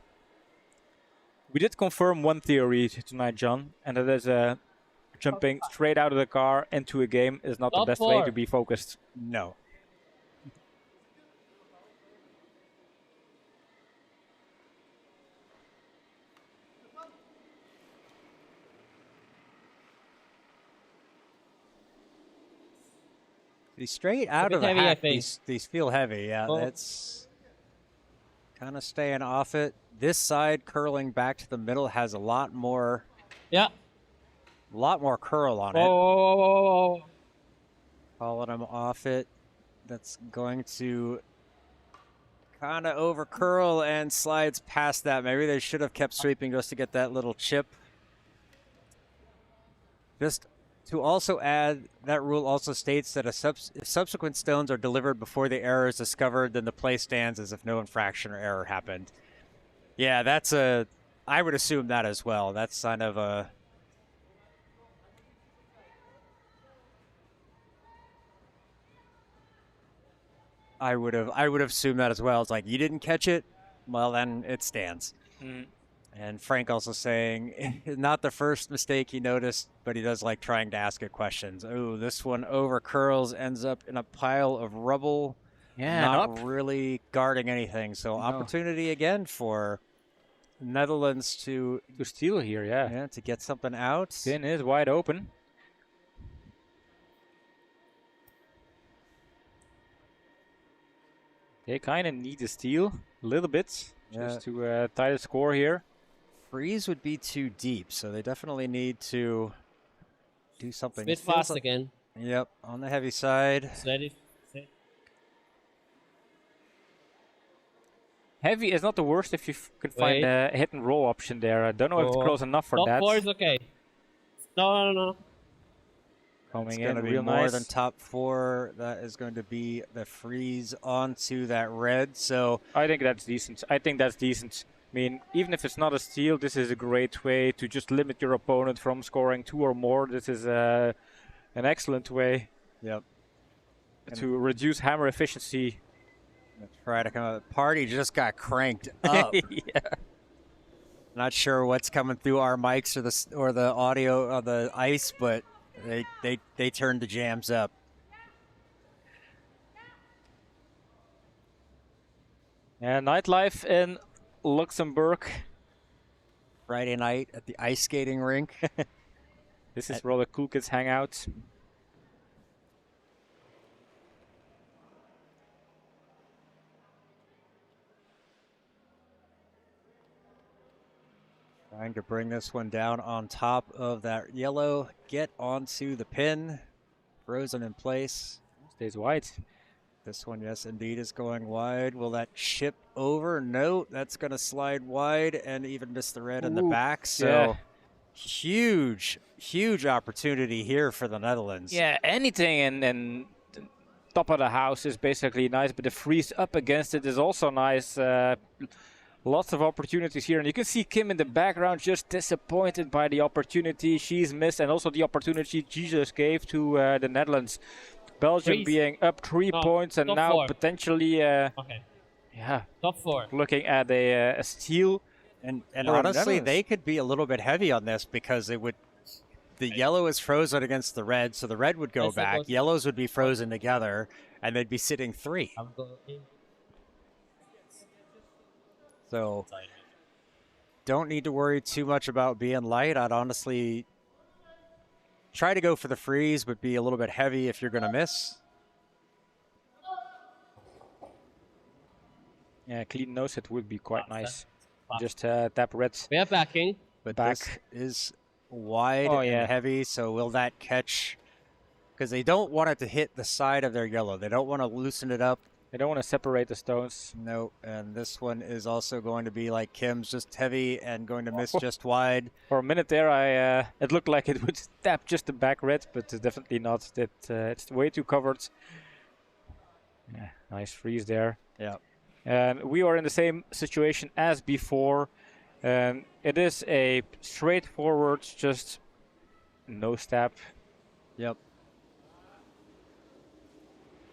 We did confirm one theory tonight, John, and that is jumping straight out of the car into a game is not the best way to be focused. No. These straight out of the hack, these feel heavy. Yeah, that's kind of staying off it. This side curling back to the middle has a lot more. Yeah. A lot more curl on it. Whoa. Calling him off it. That's going to kind of over curl and slides past that. Maybe they should have kept sweeping just to get that little chip. Just to also add, that rule also states that if subsequent stones are delivered before the error is discovered, then the play stands as if no infraction or error happened. Yeah, I would assume that as well. That's kind of a... I would have assumed that as well. It's like, you didn't catch it? Well, then it stands. Mm. And Frank also saying, not the first mistake he noticed, but he does like trying to ask it questions. Oh, this one over curls, ends up in a pile of rubble. Yeah, not really guarding anything. So opportunity again for Netherlands to steal here, yeah, to get something out. Pin is wide open. They kind of need to steal a little bit just to tie the score here. Freeze would be too deep, so they definitely need to do something. It's a bit fast again. Yep, on the heavy side. Steady. Heavy is not the worst if you can find a hit and roll option there. I don't know if it's close enough for top that. Top 4 is okay. No. It's going to be more than top 4. That is going to be the freeze onto that red. So I think that's decent. I mean, even if it's not a steal, this is a great way to just limit your opponent from scoring 2 or more. This is an excellent way to reduce hammer efficiency. Try to come out. The party just got cranked up. Yeah. Not sure what's coming through our mics or the audio of the ice, but they turned the jams up. Yeah, nightlife in Luxembourg. Friday night at the ice skating rink. This is where all the cool kids hang out. Trying to bring this one down on top of that yellow. Get onto the pin. Frozen in place. Stays wide. This one, yes, indeed, is going wide. Will that chip over? No, that's going to slide wide and even miss the red in the back. So huge opportunity here for the Netherlands. Yeah, anything and top of the house is basically nice, but the freeze up against it is also nice. Lots of opportunities here, and you can see Kim in the background just disappointed by the opportunity she's missed, and also the opportunity Jesus gave to the Netherlands. Belgium being up 3 points, and now 4. Potentially, top 4. Looking at a steal. And honestly, they could be a little bit heavy on this because it would. The yellow is frozen against the red, so the red would go back. Yellows would be frozen together, and they'd be sitting 3. So don't need to worry too much about being light. I'd honestly try to go for the freeze, but be a little bit heavy if you're going to miss. Yeah, clean nose hit would be quite nice. Just tap red. We are backing. But this is wide and heavy, so will that catch? Because they don't want it to hit the side of their yellow. They don't want to loosen it up. They don't want to separate the stones. No, and this one is also going to be like Kim's, just heavy and going to miss just wide. For a minute there, it looked like it would tap just the back red, but definitely not. It's way too covered. Yeah, nice freeze there. Yeah. And we are in the same situation as before. And it is a straightforward, just no stab. Yep.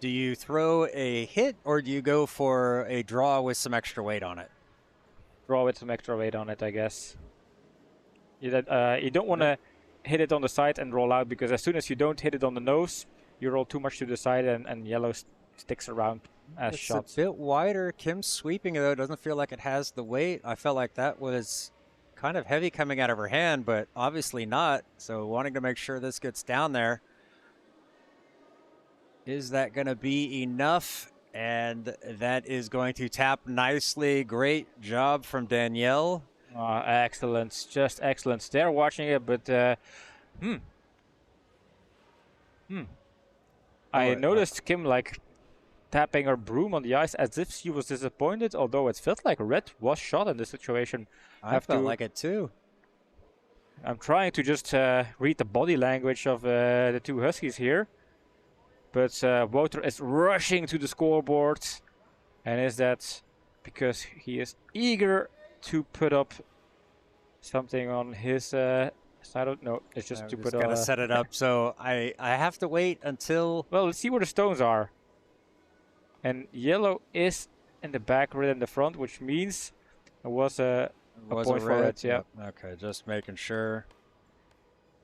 Do you throw a hit or do you go for a draw with some extra weight on it? Draw with some extra weight on it, I guess. You don't want to hit it on the side and roll out, because as soon as you don't hit it on the nose, you roll too much to the side and yellow sticks around as shots. It's a bit wider. Kim's sweeping it, though. It doesn't feel like it has the weight. I felt like that was kind of heavy coming out of her hand, but obviously not. So wanting to make sure this gets down there. Is that going to be enough? And that is going to tap nicely. Great job from Danielle. Excellent. Just excellent. They're watching it, but I noticed Kim like tapping her broom on the ice as if she was disappointed, although it felt like red was shot in this situation. I felt like it too. I'm trying to just read the body language of the two Huskies here. But Wouter is rushing to the scoreboard. And is that because he is eager to put up something on his side? No, it's just to put up. Gotta set it up. So I have to wait until. Well, let's see where the stones are. And yellow is in the back, red in the front, which means it was a point for it. Yeah. Okay, just making sure.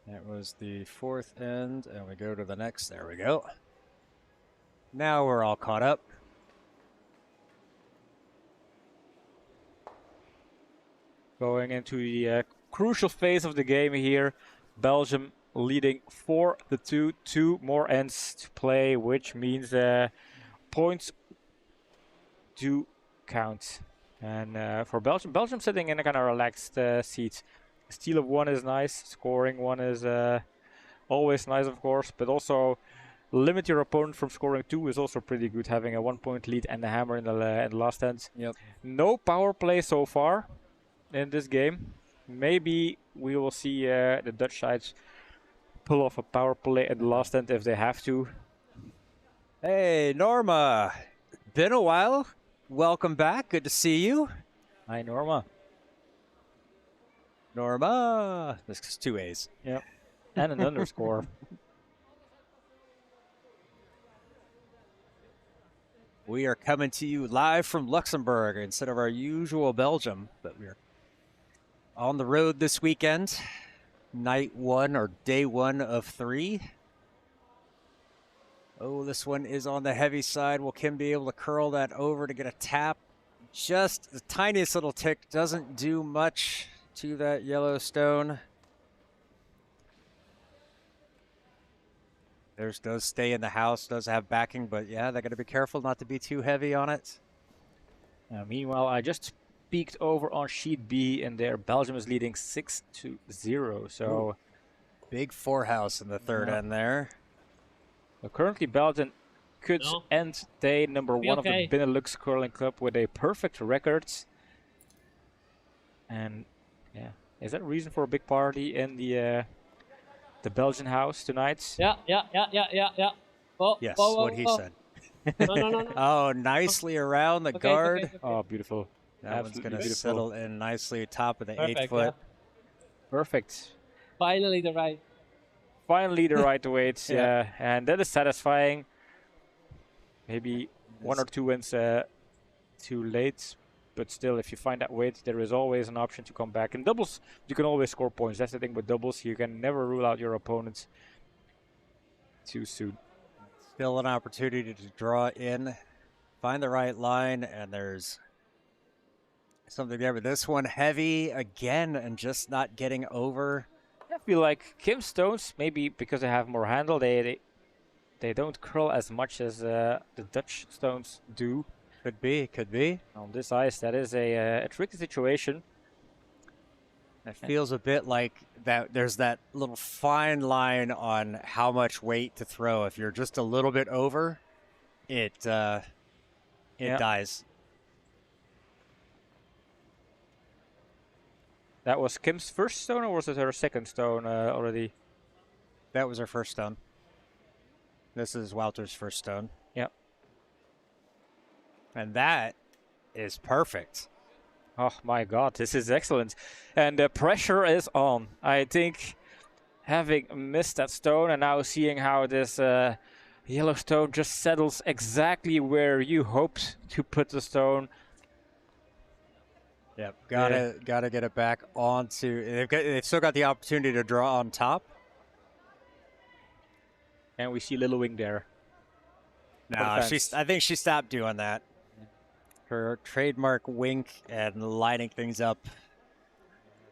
That was the fourth end, and we go to the next. There we go. Now we're all caught up. Going into the crucial phase of the game here. Belgium leading 4-2. 2 more ends to play, which means points do count. And for Belgium sitting in a kind of relaxed seat. A steal of 1 is nice. Scoring 1 is always nice, of course. But also limit your opponent from scoring 2 is also pretty good, having a 1-point lead and the hammer in the last end. Yep. No power play so far in this game. Maybe we will see the Dutch sides pull off a power play in the last end if they have to. Hey, Norma. Been a while. Welcome back. Good to see you. Hi, Norma. Norma. This is 2 A's. Yep. And an underscore. We are coming to you live from Luxembourg instead of our usual Belgium, but we're on the road this weekend. Night 1 or day 1 of 3. Oh, this one is on the heavy side. Will Kim be able to curl that over to get a tap? Just the tiniest little tick, doesn't do much to that yellow stone. Theirs does stay in the house, does have backing, but yeah, they got to be careful not to be too heavy on it. Meanwhile, I just peeked over on sheet B, and there Belgium is leading 6-0. So Ooh. Big 4-house in the third end there. Currently, Belgium could end day number 1 of the Benelux curling club with a perfect record. And yeah, is that a reason for a big party in the Belgian house tonight? Yeah. Oh, yes, whoa, what he said. No. Oh, nicely around the guard. Okay. Oh, beautiful. That one's going to beautiful. settle in nicely top of the Perfect, 8 foot. yeah. Perfect. Finally the right. Finally the right weight, Yeah. and that is satisfying. Maybe 1 or 2 wins too late, but still, if you find that weight, there is always an option to come back. In doubles, you can always score points. That's the thing with doubles. You can never rule out your opponents too soon. Still an opportunity to draw in, find the right line, and there's something there. But this one heavy again and just not getting over. I feel like Kim stones, maybe because they have more handle, they don't curl as much as the Dutch stones do. Could be. On this ice, that is a tricky situation. It feels a bit like that. There's that little fine line on how much weight to throw. If you're just a little bit over, it dies. That was Kim's first stone, or was it her second stone already? That was her first stone. This is Wouter's first stone. Yep. And that is perfect. Oh my god, this is excellent. And the pressure is on. I think having missed that stone and now seeing how this yellow stone just settles exactly where you hoped to put the stone. Yep, gotta get it back onto. They've still got the opportunity to draw on top. And we see Little Wing there. No, I think she stopped doing that. Her trademark wink and lining things up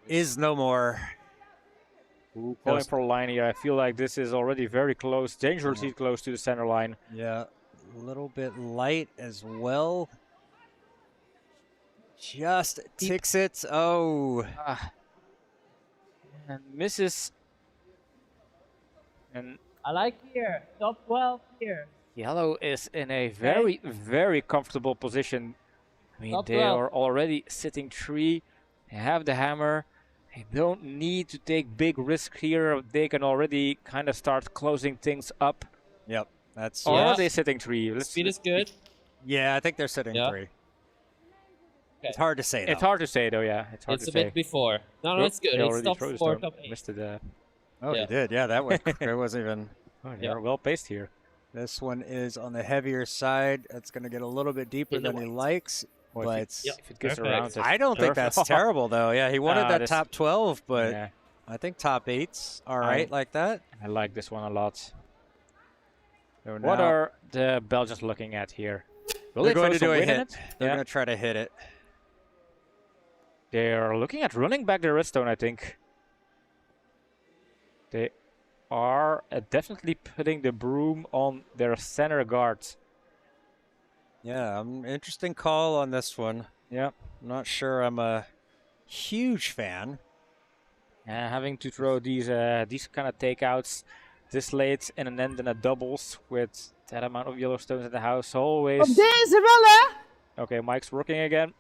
is no more. Ooh, calling for a line here. I feel like this is already very close, dangerously close to the center line. Yeah, a little bit light as well. Just ticks it. Oh. And misses. And I like here. Top 12 here. yellow is in a very, very comfortable position. I mean, Top they 12. are already sitting 3. They have the hammer. They don't need to take big risk here. They can already kind of start closing things up. Yep, that's. Or are they sitting 3? Speed is good. Yeah, I think they're sitting 3. It's hard to say, though. It's hard to say, though, yeah. It's hard to say. It's a bit before. No, it's good. It's top 4, top 8. Missed it. Oh, he did. Yeah, that was. It wasn't even. Oh, they're well paced here. This one is on the heavier side. It's going to get a little bit deeper than he likes. Well, but if it gets around, I don't think that's terrible, though. Yeah, he wanted that top 12, but I think top 8's all right like that. I like this one a lot. So what are the Belgians looking at here? Will they're they going to do a hit. It? They're going to try to hit it. They're looking at running back their redstone, I think. They are definitely putting the broom on their center guards. Yeah, interesting call on this one. Yeah. I'm not sure I'm a huge fan. Having to throw these kind of takeouts this late in an end in a doubles with that amount of yellow stones in the house. Always. Op deze wel, hè? Okay, Mike's working again.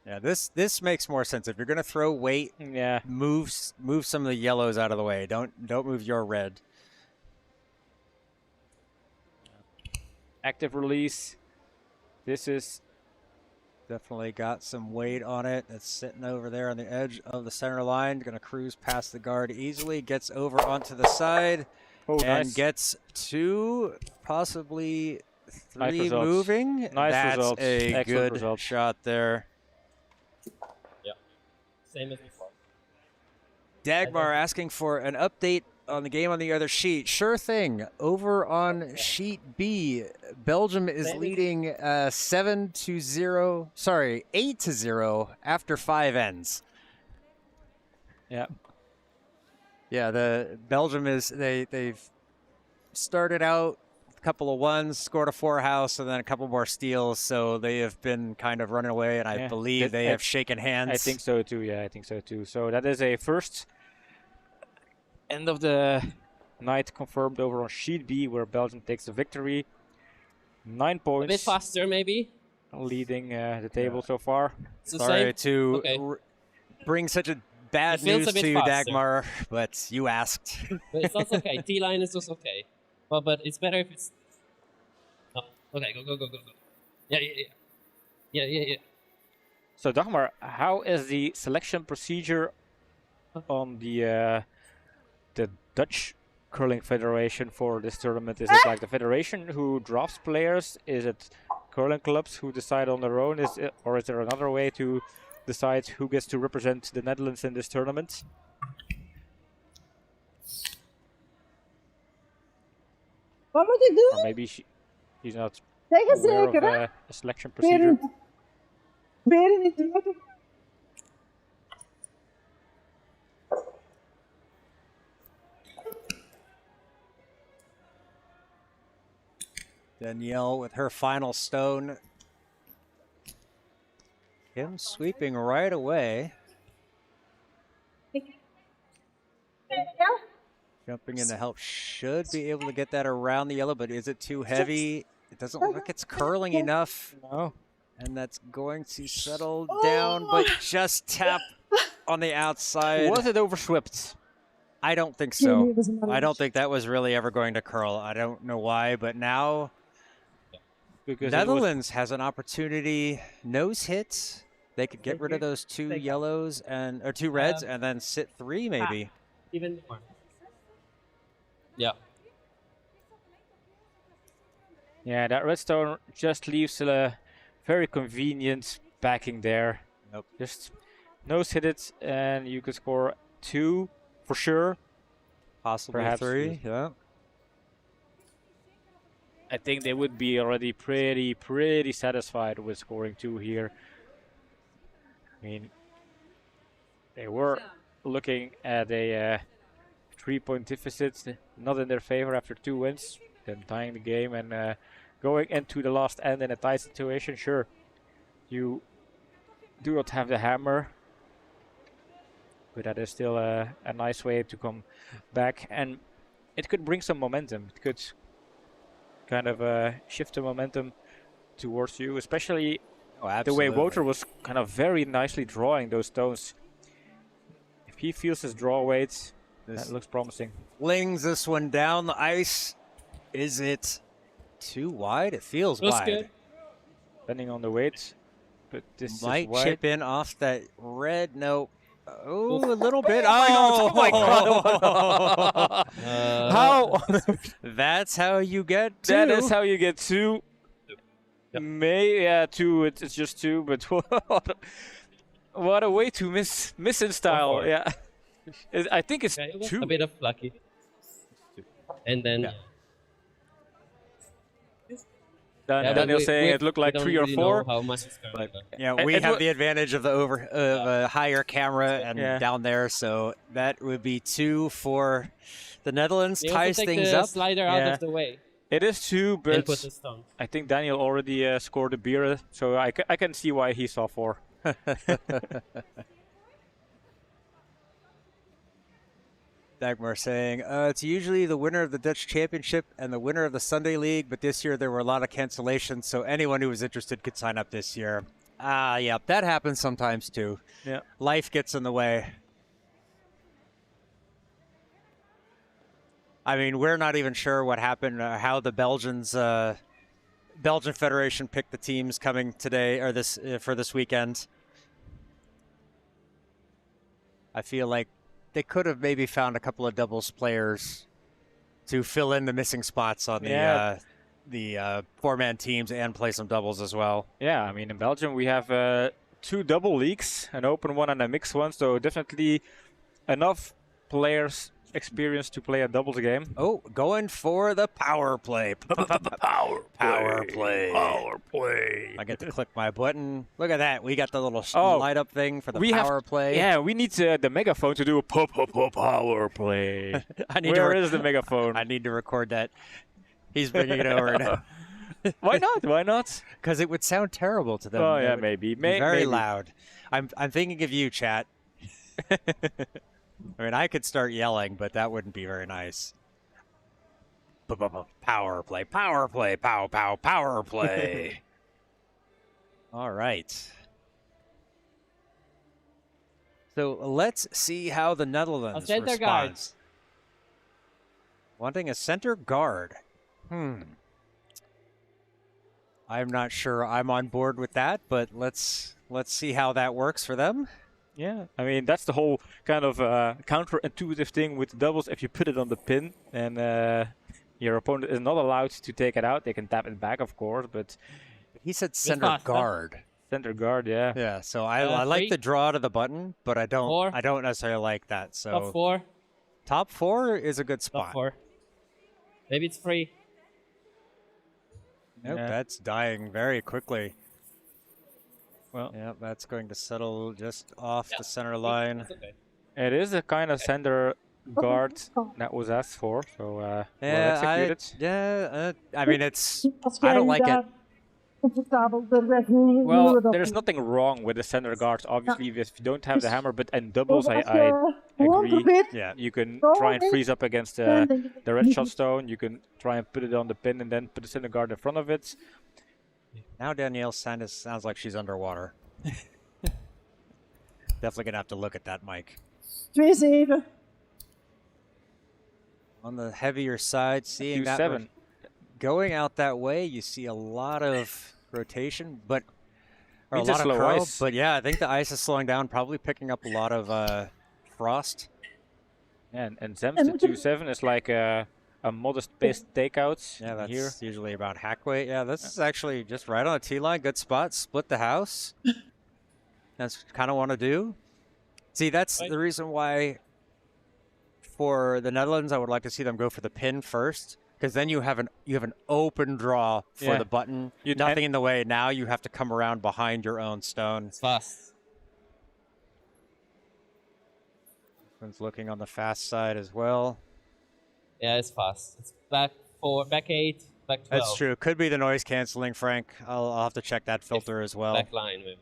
Yeah, this makes more sense. If you're gonna throw weight, Yeah. move some of the yellows out of the way. Don't move your red. Active release. This is Definitely got some weight on it. It's sitting over there on the edge of the center line. Gonna cruise past the guard easily. Gets over onto the side and nice. gets 2, possibly 3 results. moving. Nice That's results. a Excellent good results. shot there. Yeah. Same as before. Dagmar asking for an update on the game on the other sheet. Sure thing. Over on sheet B, Belgium is leading 7-0. Sorry, 8-0 after 5 ends. yeah. Yeah, the Belgium is they've started out a couple of ones, scored a 4 house, and then a couple more steals. So they have been kind of running away, and I Yeah. believe they have shaken hands. I think so too. Yeah, I think so too. So that is a first end of the night confirmed over on sheet B, where Belgium takes the victory. 9 A points, bit faster, maybe. leading the table so far. It's the Sorry same. to Okay. bring such a bad It feels news a bit to you, faster. Dagmar, but you asked. But it's also okay. T-line is also okay. But it's better if it's... Oh, okay, go. Yeah. So Dagmar, how is the selection procedure on the Dutch Curling Federation for this tournament? Is it like the federation who drafts players? Is it curling clubs who decide on their own? Or is there another way to decide who gets to represent the Netherlands in this tournament? Wat moet ik doen? Or maybe he's not Zeggen aware of zeker, hè? a selection procedure. Beren niet drukken. Danielle with her final stone. Him sweeping right away. Ja? Jumping in to help. Should be able to get that around the yellow, but is it too heavy? It doesn't look like it's curling enough. No. And that's going to settle down, but just tap on the outside. Was it overswept? I don't think so. I don't think that was really ever going to curl. I don't know why, but now Because Netherlands has an opportunity. Nose hit. They could get rid of those 2 Take- yellows or 2 reds and then sit 3 maybe. Even more. Yeah. Yeah, that redstone just leaves a very convenient backing there. Nope. Just nose hit it, and you could score 2 for sure. Possibly Perhaps 3. Yeah. I think they would be already pretty satisfied with scoring 2 here. I mean, they were looking at a 3-point deficit, not in their favor after 2 wins, then tying the game and going into the last end in a tight situation. Sure, you do not have the hammer, but that is still a nice way to come back, and it could bring some momentum. It could kind of shift the momentum towards you, especially the way Woter was kind of very nicely drawing those stones. If he feels his draw weight, that looks promising. Flings this one down the ice. Is it too wide? It feels Looks wide. good. Depending on the weight, but this Might is wide. chip in off that red. No. Oh, a little bit. Oh my Oh, How? That's how you get 2. That is how you get 2. Yep. 2. It's just 2, but what a way to miss in style. Or 4. Yeah, I think it's Okay, it was 2. a bit of lucky. And then Daniel saying it looked like 3 or 4. How much it's curling, but Yeah, we It have wa- the advantage of the a higher camera and Yeah. down there, so that would be 2 for the Netherlands. you also Ties take things the up. slider out Yeah. of the way It is 2, and but put the stone. I think Daniel already scored a beer, so I can see why he saw 4. Dagmar saying, it's usually the winner of the Dutch Championship and the winner of the Sunday League, but this year there were a lot of cancellations, so anyone who was interested could sign up this year. Yeah, that happens sometimes too. Yeah. Life gets in the way. I mean, we're not even sure what happened, how the Belgian Federation picked the teams coming today or this for this weekend. I feel like they could have maybe found a couple of doubles players to fill in the missing spots on the four-man teams and play some doubles as well. Yeah, I mean, in Belgium we have 2 double leagues, an open one and a mixed one, so definitely enough players experience to play a doubles game. Oh, going for the power play. Power play. I get to click my button. Look at that. We got the little light up thing for the power play. Yeah, we need the megaphone to do a power play. Where is the megaphone? I need to record that. He's bringing it over now. Why not? Why not? Because it would sound terrible to them. Oh, yeah, maybe. Very loud. I'm thinking of you, chat. I mean, I could start yelling, but that wouldn't be very nice. Power play, power play, power play. All right. So let's see how the Netherlands responds. Wanting a center guard. I'm not sure I'm on board with that, but let's see how that works for them. Yeah, I mean, that's the whole kind of counterintuitive thing with doubles. If you put it on the pin and your opponent is not allowed to take it out, they can tap it back, of course, but... He said center guard. Center guard, yeah. Yeah, so I like the draw to the button, but I don't necessarily like that. So Top 4. Top 4 is a good spot. Top 4. Maybe it's 3. Nope, that's dying very quickly. Well, yeah, that's going to settle just off the center line. Okay. It is a kind of center guard that was asked for, so well executed. I mean, I don't like it. Well, there's nothing wrong with the center guards. Obviously, if you don't have the hammer, but in doubles, I agree. Yeah. You can try and freeze up against the red shot stone. You can try and put it on the pin and then put the center guard in front of it. Now Danielle sounds like she's underwater. Definitely going to have to look at that mic. 2-7. On the heavier side, seeing that going out that way, you see a lot of rotation, but a lot of curl. But yeah, I think the ice is slowing down, probably picking up a lot of frost. Yeah, and Zem's the 2-7 is like a modest paced takeout. Yeah, that's usually about hack weight. Yeah, this is actually just right on the tee line. Good spot. Split the house. That's kind of want to do. See, that's the reason why for the Netherlands, I would like to see them go for the pin first, because then you have an open draw for the button. Nothing in the way. Now you have to come around behind your own stone. It's fast. One's looking on the fast side as well. Yeah, it's fast. It's back 8, back 12. That's true. Could be the noise canceling, Frank. I'll have to check that filter as well. Back line, maybe.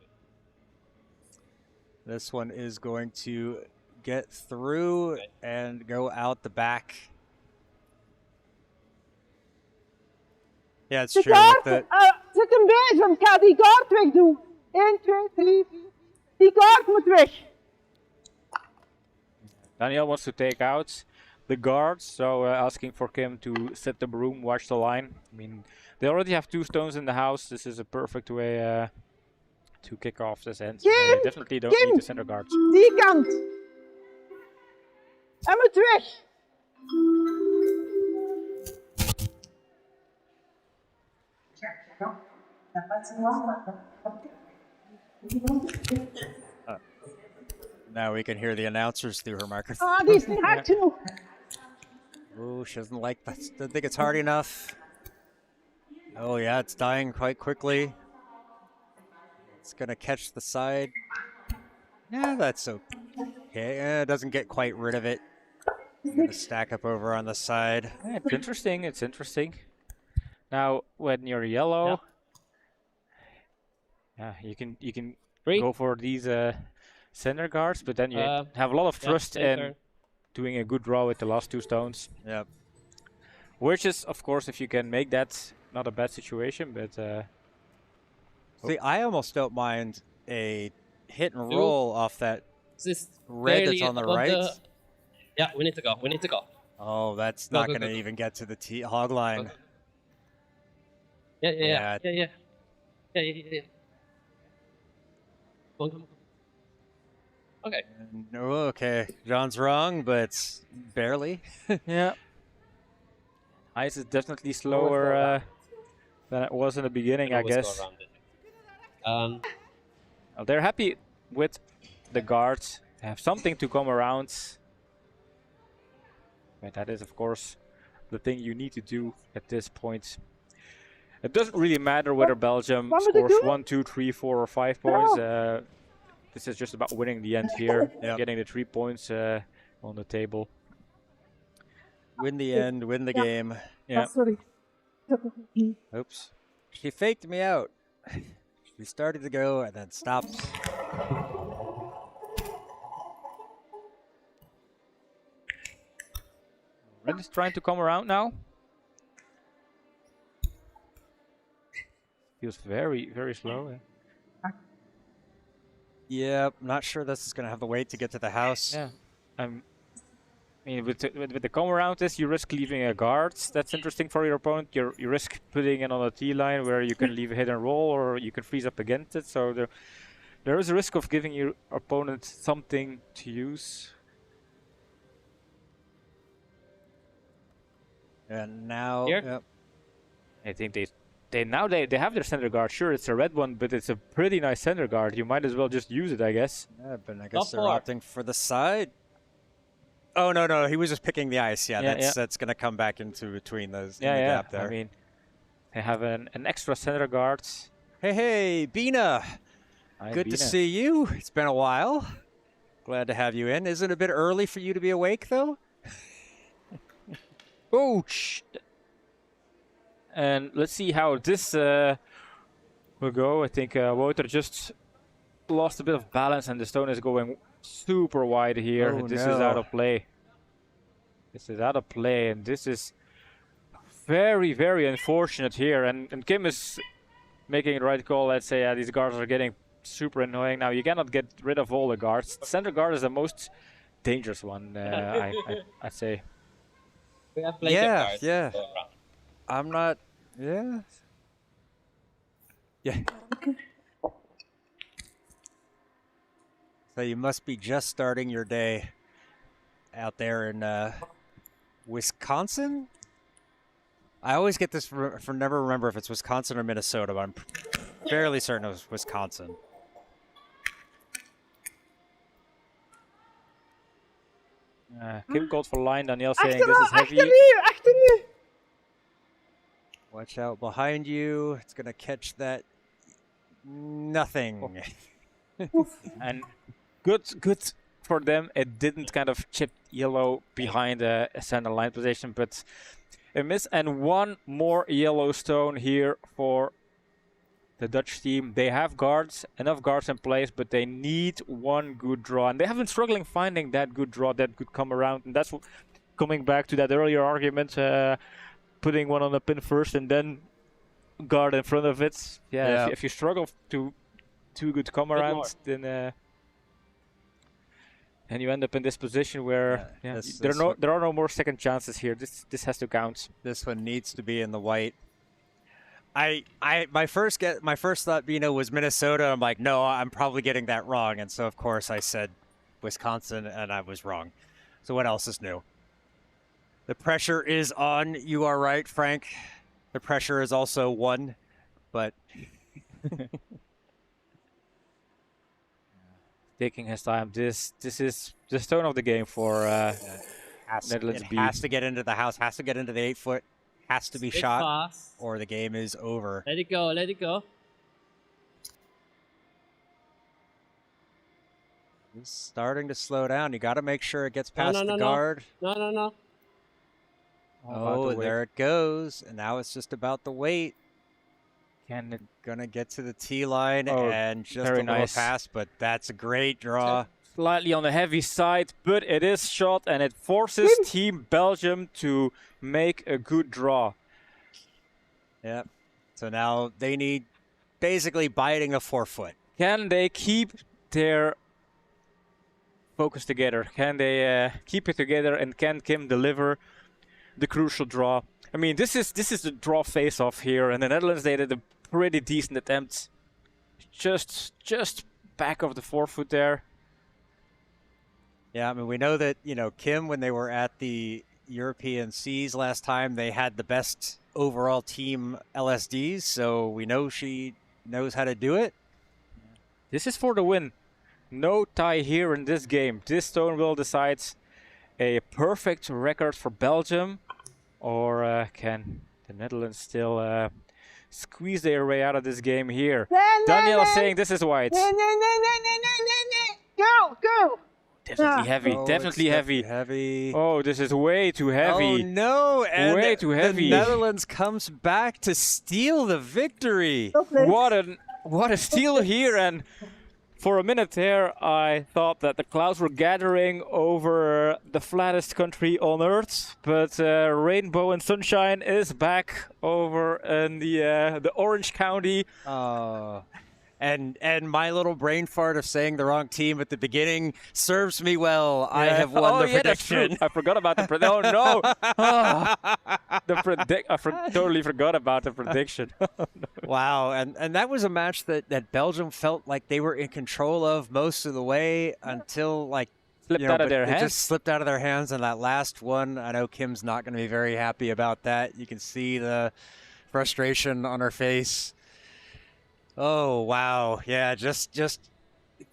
This one is going to get through and go out the back. Yeah, it's true. Zit een bezem. Ik ga die kaart wegdoen. 1, 2, 3, 4. Die kaart moet weg. Daniel wants to take out the guards, so asking for Kim to set the broom, watch the line. I mean, they already have 2 stones in the house. This is a perfect way to kick off this end. They definitely don't need the center guards. Die kant. Hij moet weg. Now we can hear the announcers through her microphone. Ah, die is niet hard genoeg. Oh, she doesn't like that. Doesn't think it's hard enough. Oh yeah, it's dying quite quickly. It's gonna catch the side. Yeah, that's okay. It doesn't get quite rid of it. Gonna stack up over on the side. Yeah, it's interesting. It's interesting. Now, when you're yellow, you can go for these center guards, but then you have a lot of trust in doing a good draw with the last 2 stones. Yep. Which is, of course, if you can make that, not a bad situation, but... See, I almost don't mind a hit and roll off that This red that's on the right. Yeah, we need to go. We need to go. Oh, that's Go, not go, going to go, go. even get to the hog line. Go. Yeah. Come on. Okay. No, okay. John's wrong, but barely. Yeah. Ice is definitely slower than it was in the beginning, I guess. Well, they're happy with the guards. They have something to come around. But that is, of course, the thing you need to do at this point. It doesn't really matter whether Belgium scores 1, 2, 3, 4, or 5 points. This is just about winning the end here, getting the 3 points on the table. Win the end, win the game. Yeah. Sorry. Oops. She faked me out. She started to go and then stopped. Red is trying to come around now. Feels very, very slow. Yeah, not sure this is going to have the weight to get to the house. Yeah. I mean, with the come around this, you risk leaving a guard. That's interesting for your opponent. You risk putting it on a T line where you can leave a hit and roll, or you can freeze up against it. So there is a risk of giving your opponent something to use. And now, Here? I think they have their center guard. Sure, it's a red one, but it's a pretty nice center guard. You might as well just use it, I guess. Yeah, but I guess they're opting for the side. Oh, no, he was just picking the ice. Yeah, that's going to come back into between those in the gap there. I mean, they have an extra center guard. Hey, Bina. Hi, Good Bina. to see you. It's been a while. Glad to have you in. Isn't it a bit early for you to be awake, though? Oh, and let's see how this will go. I think Wouter just lost a bit of balance, and the stone is going super wide here. Oh, this no. is out of play. This is out of play, and this is very, very unfortunate here. And Kim is making the right call. Let's say these guards are getting super annoying. Now, you cannot get rid of all the guards. The center guard is the most dangerous one, I'd say. We have plenty of cards. Yeah. I'm not... Yeah. Yeah. So you must be just starting your day out there in Wisconsin? I always get this for never remember if it's Wisconsin or Minnesota, but I'm fairly certain it was Wisconsin. Kim called for line. Danielle saying this is heavy. Achter you! Watch out behind you. It's going to catch that. Nothing. And good for them. It didn't kind of chip yellow behind a center line position, but a miss. And one more yellow stone here for the Dutch team. They have guards, enough guards in place, but they need one good draw. And they have been struggling finding that good draw that could come around. And that's coming back to that earlier argument, putting one on the pin first and then guard in front of it. Yeah. If you struggle to too good come around, then and you end up in this position where there are no more second chances here. This has to count. This one needs to be in the white. My first thought, Bino, was Minnesota. I'm like, no, I'm probably getting that wrong, and so of course I said Wisconsin, and I was wrong. So what else is new? The pressure is on. You are right, Frank. The pressure is also on, but taking his time. This is the stone of the game for Netherlands B. Has to get into the house. Has to get into the 8-foot. Has to be shot, fast. Or the game is over. Let it go. Let it go. It's starting to slow down. You got to make sure it gets past the guard. No. Oh, there it goes. And now it's just about the weight. Can it gonna get to the T line and just a little pass, but that's a great draw. slightly on the heavy side, but it is shot and it forces Team Belgium to make a good draw. Yep. So now they need basically biting a forefoot. Can they keep their focus together? Can they keep it together, and can Kim deliver the crucial draw? I mean, this is the draw face-off here, and the Netherlands, they did a pretty decent attempt. Just back of the forefoot there. Yeah, I mean, we know that, you know, Kim, when they were at the European Seas last time, they had the best overall team LSDs, so we know she knows how to do it. This is for the win. No tie here in this game. This stone will decide a perfect record for Belgium, or can the Netherlands still squeeze their way out of this game here? Daniel is saying this is white. Go! Definitely heavy, Oh, definitely it's heavy. Oh, this is way too heavy. Oh no! And way too heavy. The Netherlands comes back to steal the victory. What a steal here, and for a minute there I thought that the clouds were gathering over the flattest country on earth, but rainbow and sunshine is back over in the Orange County. And my little brain fart of saying the wrong team at the beginning serves me well. Yeah. I have won the prediction. That's true. I forgot about the prediction. Oh no! Totally forgot about the prediction. Wow, and that was a match that Belgium felt like they were in control of most of the way until like slipped out of their hands. It just slipped out of their hands in that last one. I know Kim's not going to be very happy about that. You can see the frustration on her face. Oh, wow. Yeah, just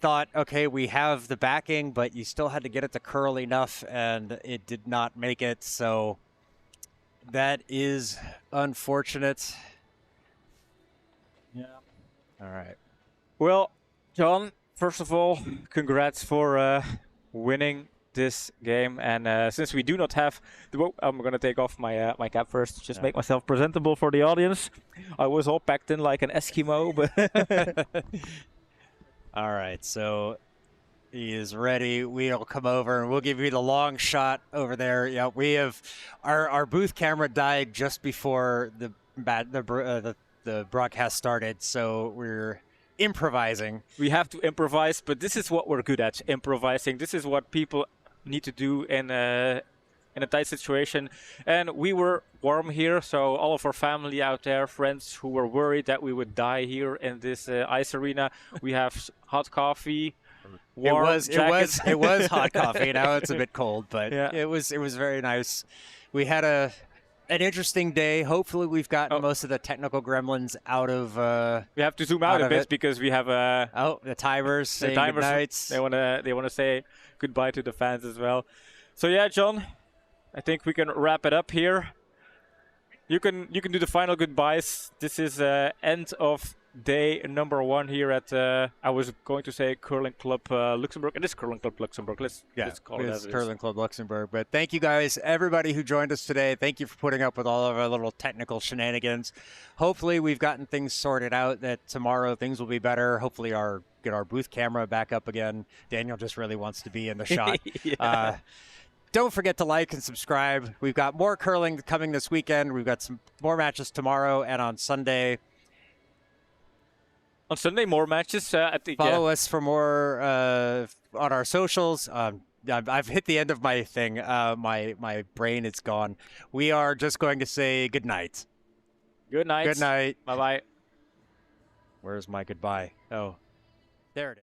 thought, okay, we have the backing, but you still had to get it to curl enough, and it did not make it. So that is unfortunate. Yeah. All right. Well, John, first of all, congrats for winning this game, and since we do not have the I'm gonna take off my my cap first, just make myself presentable for the audience. I was all packed in like an Eskimo, but all right, so he is ready. We'll come over and we'll give you the long shot over there. Yeah, we have our booth camera died just before the broadcast started, so we're improvising. We have to improvise, but this is what we're good at, improvising. This is what people need to do in a tight situation, and we were warm here, so all of our family out there, friends who were worried that we would die here in this ice arena, we have hot coffee, warm jackets. It was hot coffee. Now it's a bit cold, but yeah. it was very nice. We had an interesting day. Hopefully we've gotten most of the technical gremlins out of we have to zoom out a bit because we have the timers saying good nights. They want to say goodbye to the fans as well. So yeah, John, I think we can wrap it up here. You can do the final goodbyes. This is end of day number 1 here at I was going to say Curling Club Luxembourg. It is Curling Club Luxembourg. Let's call it as it is. Curling Club Luxembourg. But thank you guys, everybody who joined us today. Thank you for putting up with all of our little technical shenanigans. Hopefully we've gotten things sorted out, that tomorrow things will be better. Hopefully get our booth camera back up again. Daniel just really wants to be in the shot. Yeah. Don't forget to like and subscribe. We've got more curling coming this weekend. We've got some more matches tomorrow and on Sunday. On Sunday, more matches. Follow us for more on our socials. I've hit the end of my thing. My brain is gone. We are just going to say good night. Good night. Good night. Bye-bye. Where's my goodbye? Oh, there it is.